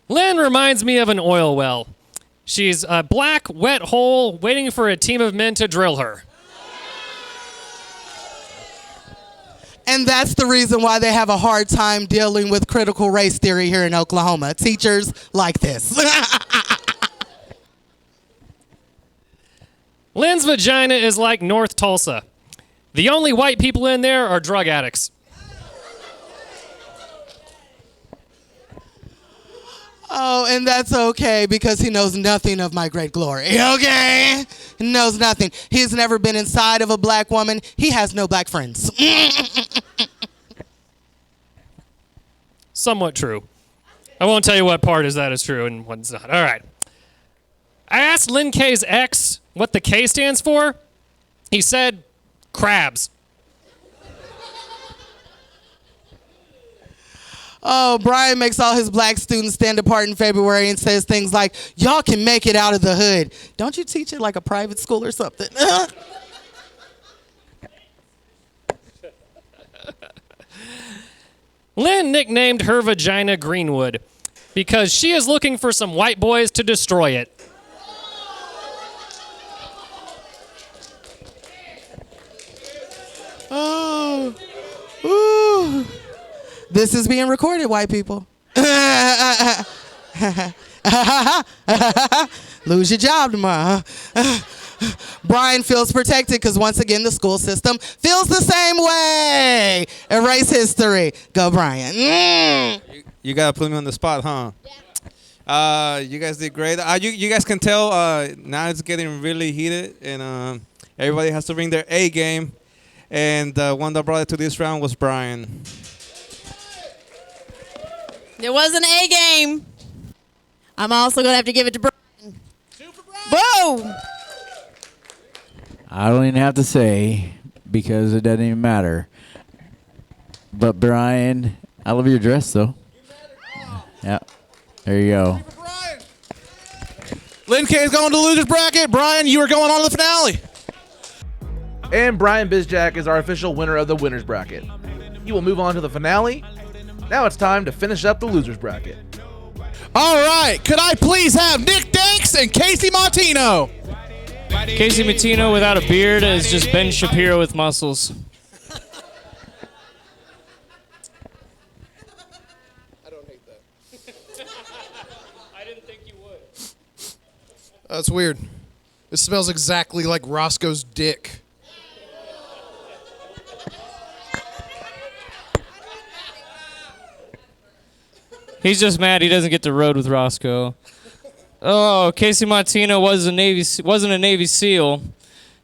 Lynn reminds me of an oil well. She's a black, wet hole waiting for a team of men to drill her. And that's the reason why they have a hard time dealing with critical race theory here in Oklahoma. Teachers like this. Lynn's vagina is like North Tulsa. The only white people in there are drug addicts. Oh, and that's okay because he knows nothing of my great glory, okay? He knows nothing. He's never been inside of a black woman. He has no black friends. Somewhat true. I won't tell you what part is true and what's not. All right. I asked Lin Kay's ex what the K stands for. He said, crabs. Oh, Brian makes all his black students stand apart in February and says things like, y'all can make it out of the hood. Don't you teach it like a private school or something? Lynn nicknamed her vagina Greenwood because she is looking for some white boys to destroy it. Oh, ooh. This is being recorded, white people. Lose your job tomorrow. Brian feels protected because once again the school system feels the same way. Erase history. Go, Brian. You gotta put me on the spot, huh? Yeah. You guys did great. You guys can tell now it's getting really heated, and everybody has to bring their A game. And the one that brought it to this round was Brian. It was an A game. I'm also going to have to give it to Brian. Super Brian. Boom! I don't even have to say because it doesn't even matter. But Brian, I love your dress though. Yeah, there you go. Lin Kay is going to the losers bracket. Brian, you are going on to the finale. And Brian Bisj is our official winner of the winners bracket. He will move on to the finale. Now it's time to finish up the losers bracket. All right, could I please have Nick Danks and Cayce Mautino? Cayce Mautino without a beard is just Ben Shapiro with muscles. I don't hate that. I didn't think you would. That's weird. It smells exactly like Roscoe's dick. He's just mad he doesn't get to road with Roscoe. Oh, Cayce Mautino wasn't a Navy SEAL.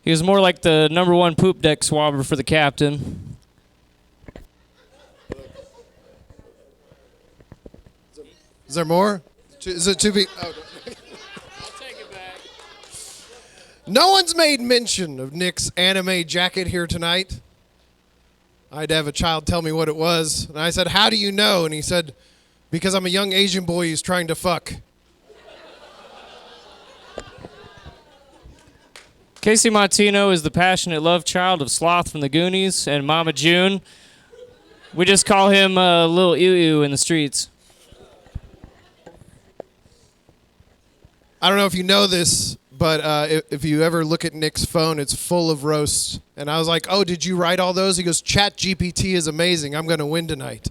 He was more like the #1 poop deck swabber for the captain. Is there more? Is it to be? Oh, no. I'll take it back. No one's made mention of Nick's anime jacket here tonight. I had to have a child tell me what it was. And I said, how do you know? And he said, because I'm a young Asian boy who's trying to fuck. Cayce Mautino is the passionate love child of Sloth from the Goonies and Mama June. We just call him Lil Ew in the streets. I don't know if you know this, but if you ever look at Nick's phone, it's full of roasts. And I was like, oh, did you write all those? He goes, ChatGPT is amazing. I'm going to win tonight.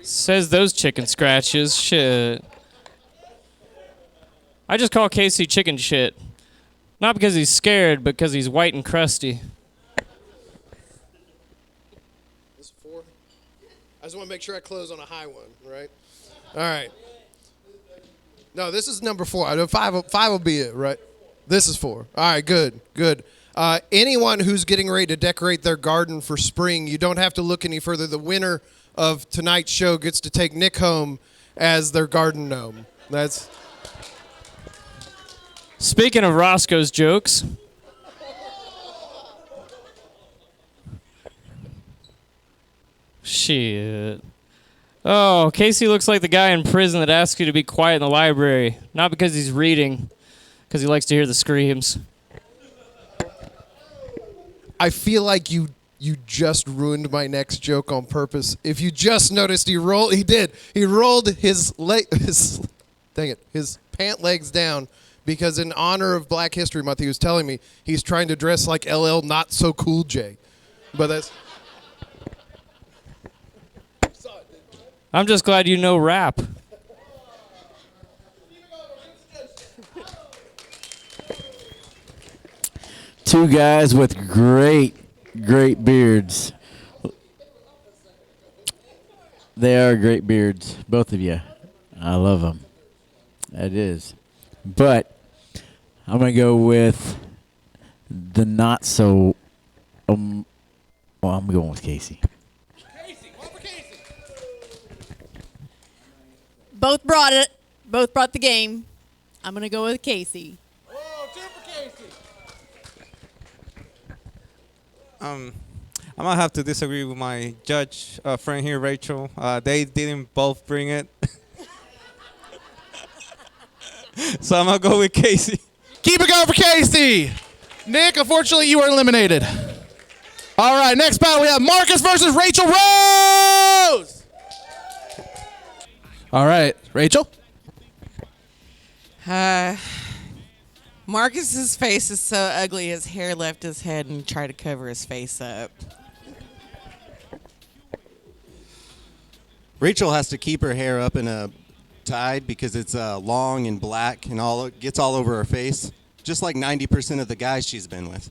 Says those chicken scratches. Shit. I just call Cayce chicken shit. Not because he's scared, but because he's white and crusty. just want to make sure I close on a high one, right? All right. No, this is number 4. I know five will be it, right? This is 4. All right, good. Anyone who's getting ready to decorate their garden for spring, you don't have to look any further. The winner of tonight's show gets to take Nick home as their garden gnome. That's. Speaking of Roscoe's jokes. Shit. Oh, Casey looks like the guy in prison that asks you to be quiet in the library. Not because he's reading, because he likes to hear the screams. I feel like you just ruined my next joke on purpose. If you just noticed, he rolled his pant legs down because in honor of Black History Month, he was telling me he's trying to dress like LL Not So Cool J. But that's. I'm just glad you know rap. Two guys with great beards. They are great beards, both of you. I love them. That is. But I'm going to go with the not so. I'm going with Casey. Both brought it. Both brought the game. I'm going to go with Casey. I'm gonna have to disagree with my judge friend here, Rachel. They didn't both bring it, so I'm gonna go with Casey. Keep it going for Casey. Nick, unfortunately, you are eliminated. All right, next battle we have Marcus versus Rachel Rose. All right, Rachel. Marcus's face is so ugly, his hair left his head and tried to cover his face up. Rachel has to keep her hair up in a tied because it's long and black and it gets all over her face, just like 90% of the guys she's been with.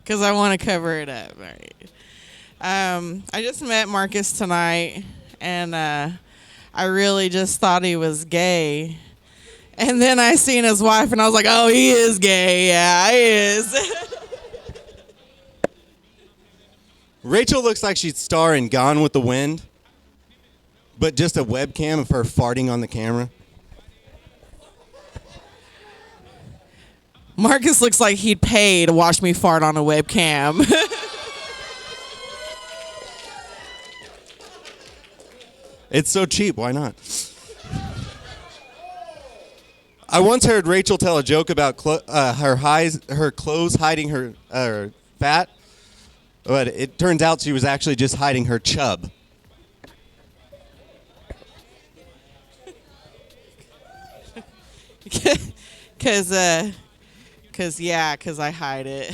Because I want to cover it up. All right. I just met Marcus tonight, and I really just thought he was gay. And then I seen his wife, and I was like, oh, he is gay. Yeah, he is. Rachel looks like she'd star in Gone with the Wind, but just a webcam of her farting on the camera. Marcus looks like he'd pay to watch me fart on a webcam. It's so cheap, why not? I once heard Rachel tell a joke about her clothes hiding her fat, but it turns out she was actually just hiding her chub. Cause I hide it.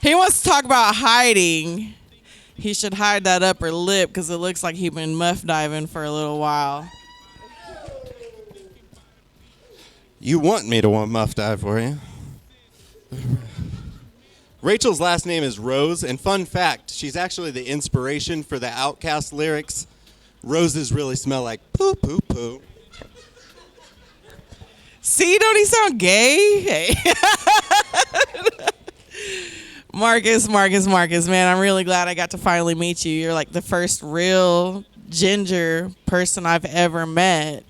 He wants to talk about hiding. He should hide that upper lip because it looks like he's been muff diving for a little while. You want me to muff dive for you? Rachel's last name is Rose, and fun fact, she's actually the inspiration for the Outkast lyrics, "Roses really smell like poo, poo, poo." See, don't he sound gay? Hey. Marcus, man, I'm really glad I got to finally meet you. You're like the first real ginger person I've ever met.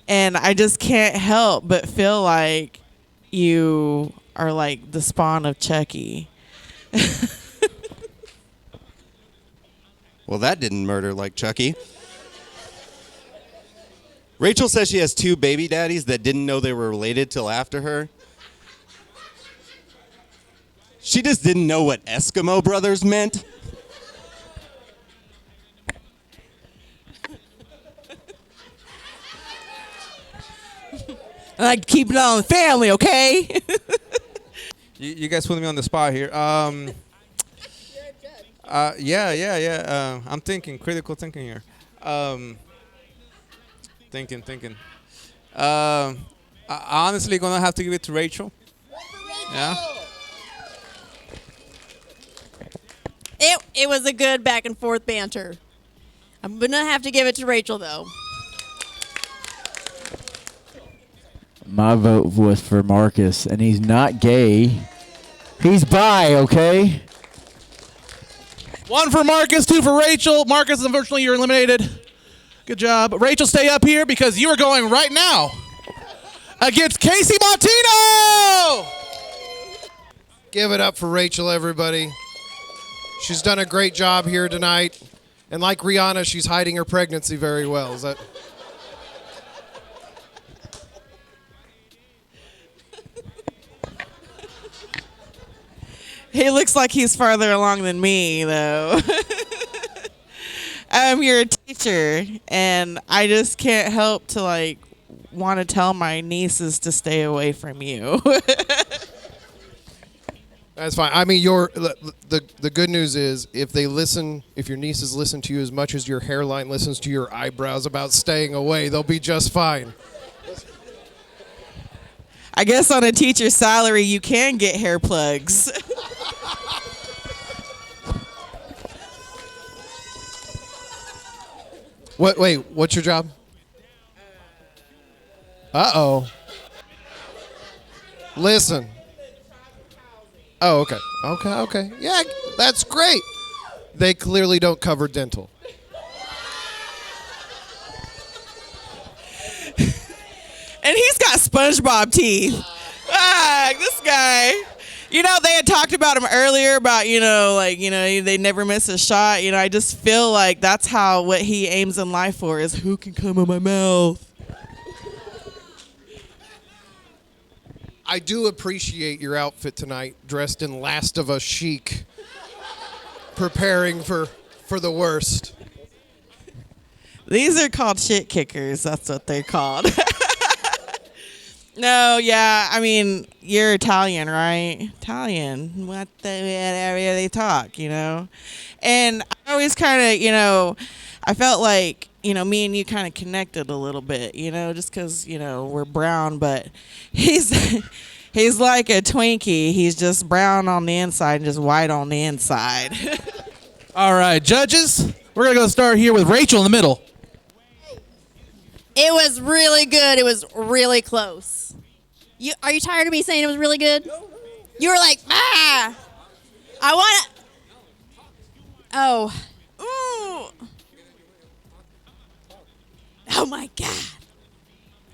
And I just can't help but feel like you are like the spawn of Chucky. Well, that didn't murder like Chucky. Rachel says she has 2 baby daddies that didn't know they were related till after her. She just didn't know what Eskimo brothers meant. I like to keep it on the family, okay? You guys put me on the spot here. Yeah. I'm thinking, critical thinking here. Thinking. I honestly gonna have to give it to Rachel. Yeah. It was a good back and forth banter. I'm going to have to give it to Rachel, though. My vote was for Marcus, and he's not gay. He's bi, okay? 1 for Marcus, 2 for Rachel. Marcus, unfortunately, you're eliminated. Good job. Rachel, stay up here because you are going right now against Cayce Mautino! Give it up for Rachel, everybody. She's done a great job here tonight. And like Rihanna, she's hiding her pregnancy very well. Is that... He looks like he's farther along than me, though. You're a teacher, and I just can't help to, like, want to tell my nieces to stay away from you. That's fine. I mean, the good news is if your nieces listen to you as much as your hairline listens to your eyebrows about staying away, they'll be just fine. I guess on a teacher's salary, you can get hair plugs. Wait, what's your job? Uh-oh. Listen. Oh, okay. Okay. Yeah, that's great. They clearly don't cover dental. And he's got SpongeBob teeth. This guy. You know, they had talked about him earlier about, they never miss a shot. I just feel like that's what he aims in life for is who can come in my mouth. I do appreciate your outfit tonight, dressed in Last of Us chic, preparing for the worst. These are called shit kickers. That's what they're called. No, yeah, I mean, you're Italian, right? Italian. What area they talk, And I always kind of, I felt like, me and you kind of connected a little bit, just because, we're brown, but he's like a Twinkie. He's just brown on the inside and just white on the inside. All right, judges, we're going to go start here with Rachel in the middle. It was really good. It was really close. Are you tired of me saying it was really good? No. You were like, I want to. Oh. Ooh. Oh, my God.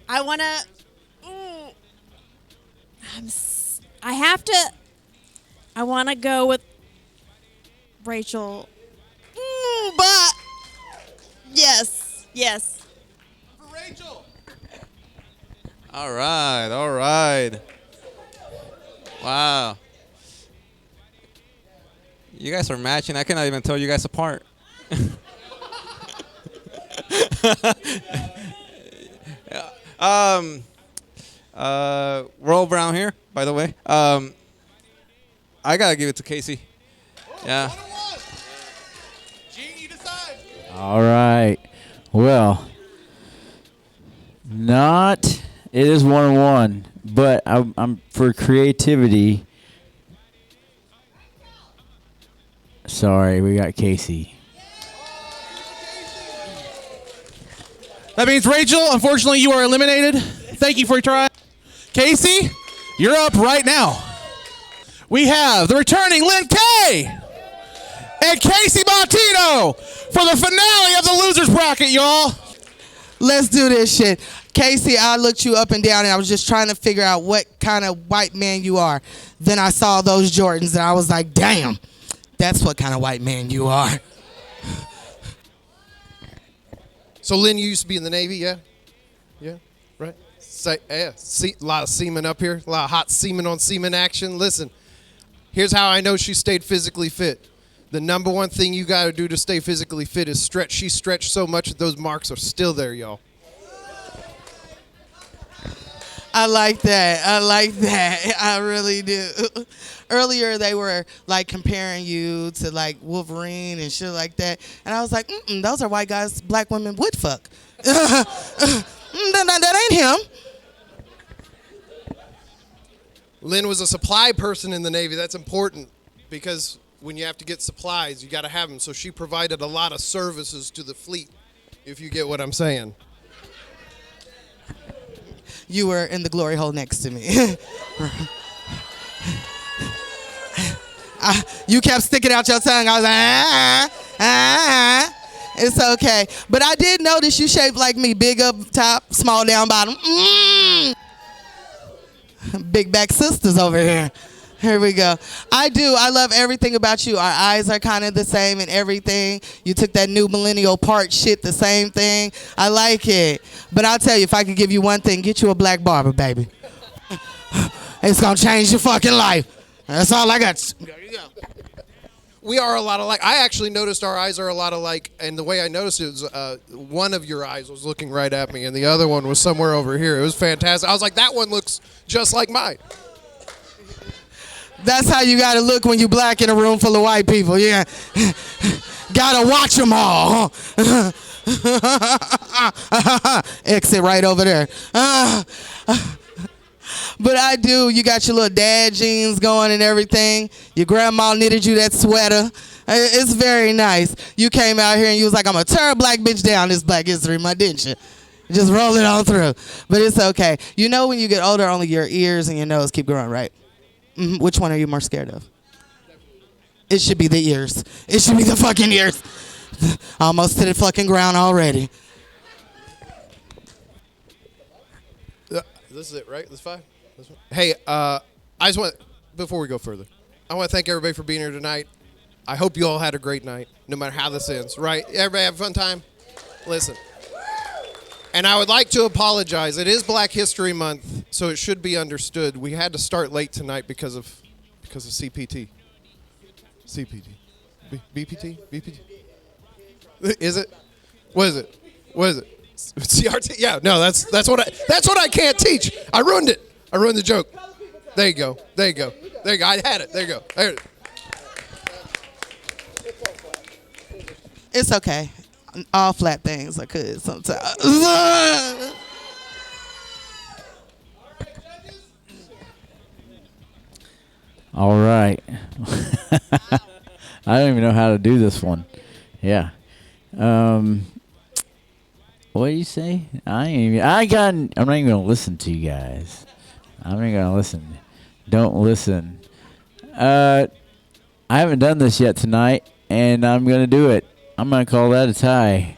I want to. I want to go with Rachel. But. Yes. For Rachel. All right. Wow. You guys are matching. I cannot even tell you guys apart. We're all brown here, by the way. I gotta give it to Cayce. Yeah. All right. Well, it is 1-1, but I'm for creativity. Sorry, we got Cayce. That means, Rachel, unfortunately, you are eliminated. Thank you for your try. Cayce, you're up right now. We have the returning Lin Kay and Cayce Mautino for the finale of the losers bracket, y'all. Let's do this shit. Cayce, I looked you up and down, and I was just trying to figure out what kind of white man you are. Then I saw those Jordans, and I was like, damn, that's what kind of white man you are. So, Lynn, you used to be in the Navy, yeah? Yeah, right? A lot of semen up here, a lot of hot semen on semen action. Listen, here's how I know she stayed physically fit. The number one thing you got to do to stay physically fit is stretch. She stretched so much that those marks are still there, y'all. I like that. I really do. Earlier, they were, like, comparing you to, like, Wolverine and shit like that. And I was like, those are white guys black women would fuck. That ain't him. Lynn was a supply person in the Navy. That's important because when you have to get supplies, you got to have them. So she provided a lot of services to the fleet, if you get what I'm saying. You were in the glory hole next to me. You kept sticking out your tongue. I was like, It's okay. But I did notice you shaped like me. Big up top, small down bottom. Big back sisters over here. Here we go. I love everything about you. Our eyes are kind of the same and everything. You took that new millennial part shit, the same thing. I like it. But I'll tell you, if I could give you one thing, get you a black barber, baby. It's going to change your fucking life. That's all I got. There you go. We are a lot alike. I actually noticed our eyes are a lot alike, and the way I noticed it was one of your eyes was looking right at me, and the other one was somewhere over here. It was fantastic. I was like, that one looks just like mine. That's how you got to look when you black in a room full of white people. Yeah. Got to watch them all. Exit right over there. But I do. You got your little dad jeans going and everything. Your grandma knitted you that sweater. It's very nice. You came out here and you was like, I'm going to tear a black bitch down this Black History Month, didn't you? Just roll it on through. But it's okay. You know when you get older, only your ears and your nose keep growing, right? Which one are you more scared of? It should be the ears. It should be the fucking ears. Almost to the fucking ground already. This is it, right? This 5? This one? Hey, I just want, before we go further, I want to thank everybody for being here tonight. I hope you all had a great night, no matter how this ends, right? Everybody have a fun time? Listen. And I would like to apologize. It is Black History Month, so it should be understood. We had to start late tonight because of CPT. CPT. BPT? BPT? Is it? What is it? What is it? CRT? Yeah, no, that's what I can't teach. I ruined it. I ruined the joke. There you go. There you go. There you go. I had it. There you go. There it is. It's okay. All flat things I could sometimes. All right. I don't even know how to do this one. Yeah. What do you say? I'm not even gonna listen to you guys. I'm not gonna listen. Don't listen. I haven't done this yet tonight, and I'm gonna do it. I'm gonna call that a tie.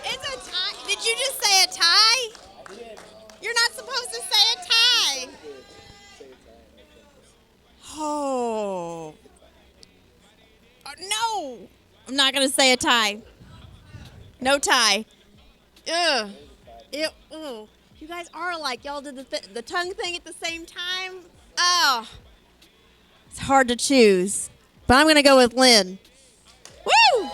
It's a tie. Did you just say a tie? You're not supposed to say a tie. Oh. No. I'm not going to say a tie. No tie. Ugh. Ew. Ugh. You guys are alike. Y'all did the tongue thing at the same time. Oh. It's hard to choose. But I'm going to go with Lynn. Woo!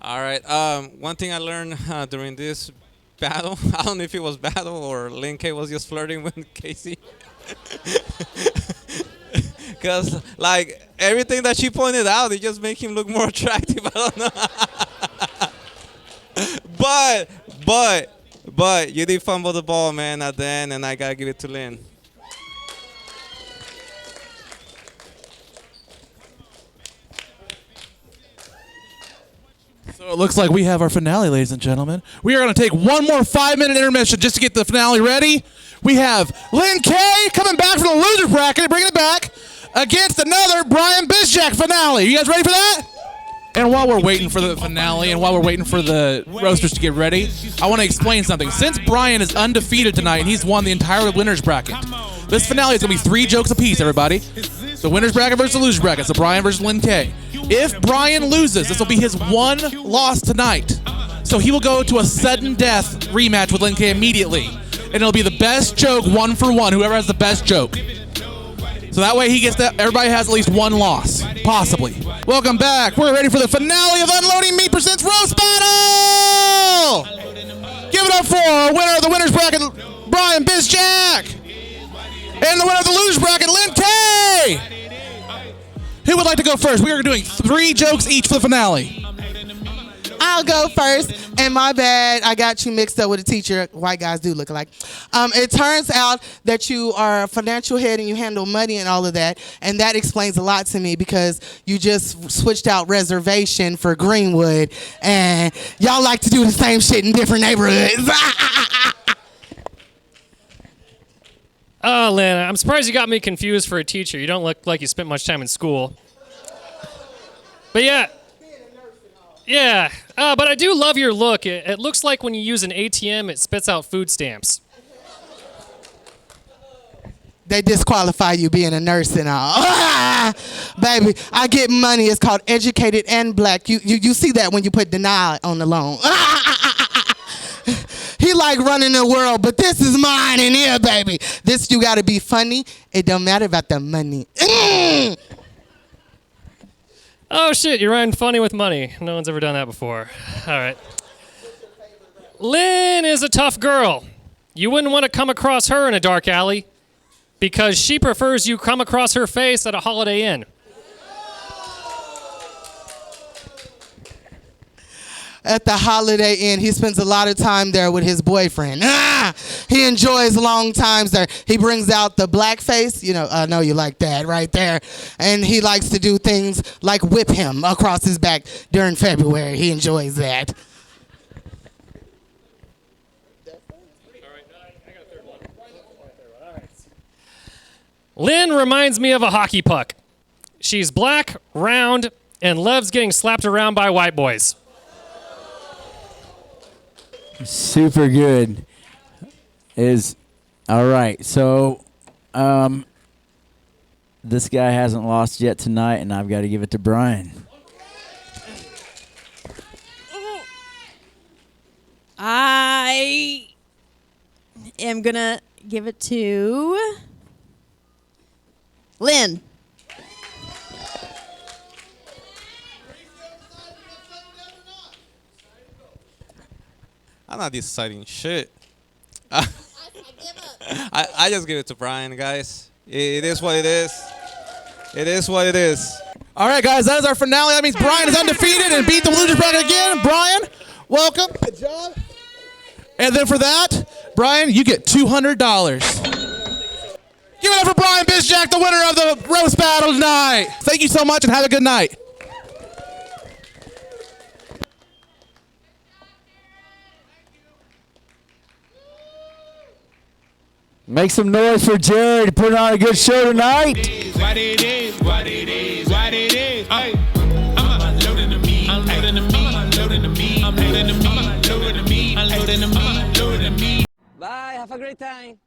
All right. One thing I learned during this battle, I don't know if it was battle or Lin Kay was just flirting with Cayce. Because, like, everything that she pointed out, it just made him look more attractive. I don't know. But you did fumble the ball, man, at the end, and I got to give it to Lynn. So it looks like we have our finale, ladies and gentlemen. We are going to take one more 5-minute intermission just to get the finale ready. We have Lin Kay coming back from the loser bracket, bringing it back against another Bisj finale. You guys ready for that? And while we're waiting for the finale and while we're waiting for the roasters to get ready, I want to explain something. Since Brian is undefeated tonight and he's won the entire winner's bracket, this finale is going to be 3 jokes apiece, everybody. The winner's bracket versus the loser's bracket. So Brian versus Lin Kay. If Brian loses, this will be his one loss tonight. So he will go to a sudden death rematch with Lin Kay immediately. And it'll be the best joke 1-for-1, whoever has the best joke. So that way he gets that. Everybody has at least one loss, possibly. Welcome back. We're ready for the finale of Unloading Meat Presents Roast Battle! Give it up for our winner of the winner's bracket, Brian Bisj. And the winner of the loser's bracket, Lin Kay. Who would like to go first? We are doing 3 jokes each for the finale. I'll go first. And my bad, I got you mixed up with a teacher. White guys do look alike. It turns out that you are a financial head and you handle money and all of that. And that explains a lot to me because you just switched out reservation for Greenwood. And y'all like to do the same shit in different neighborhoods. Oh, Lynn, I'm surprised you got me confused for a teacher. You don't look like you spent much time in school. But yeah. Yeah, but I do love your look. It looks like when you use an ATM, it spits out food stamps. They disqualify you being a nurse and all. Baby, I get money. It's called educated and black. You see that when you put denial on the loan. He like running the world, but this is mine in here, baby. This, you got to be funny. It don't matter about the money. Oh, shit, you're riding funny with money. No one's ever done that before. All right. Lynn is a tough girl. You wouldn't want to come across her in a dark alley because she prefers you come across her face at a Holiday Inn. At the Holiday Inn, he spends a lot of time there with his boyfriend. He enjoys long times there. He brings out the black face. You know, I know you like that right there. And he likes to do things like whip him across his back during February. He enjoys that. Lynn reminds me of a hockey puck. She's black, round, and loves getting slapped around by white boys. Super good. All right. So, this guy hasn't lost yet tonight, and I've got to give it to Brian. I am gonna give it to Lynn. I'm not deciding shit. I just give it to Brian, guys. It is what it is. It is what it is. All right, guys, that is our finale. That means Brian is undefeated and beat the loser bracket again. Brian, welcome. Good job. And then for that, Brian, you get $200. Give it up for Brian Bisj, the winner of the roast battle tonight. Thank you so much and have a good night. Make some noise for Jared putting on a good show tonight. What it is, what it is, what it is. I'm unloading the meat, unloading the meat, unloading the meat, unloading the meat, unloading the meat, unloading the meat, unloading the meat. Bye, have a great time.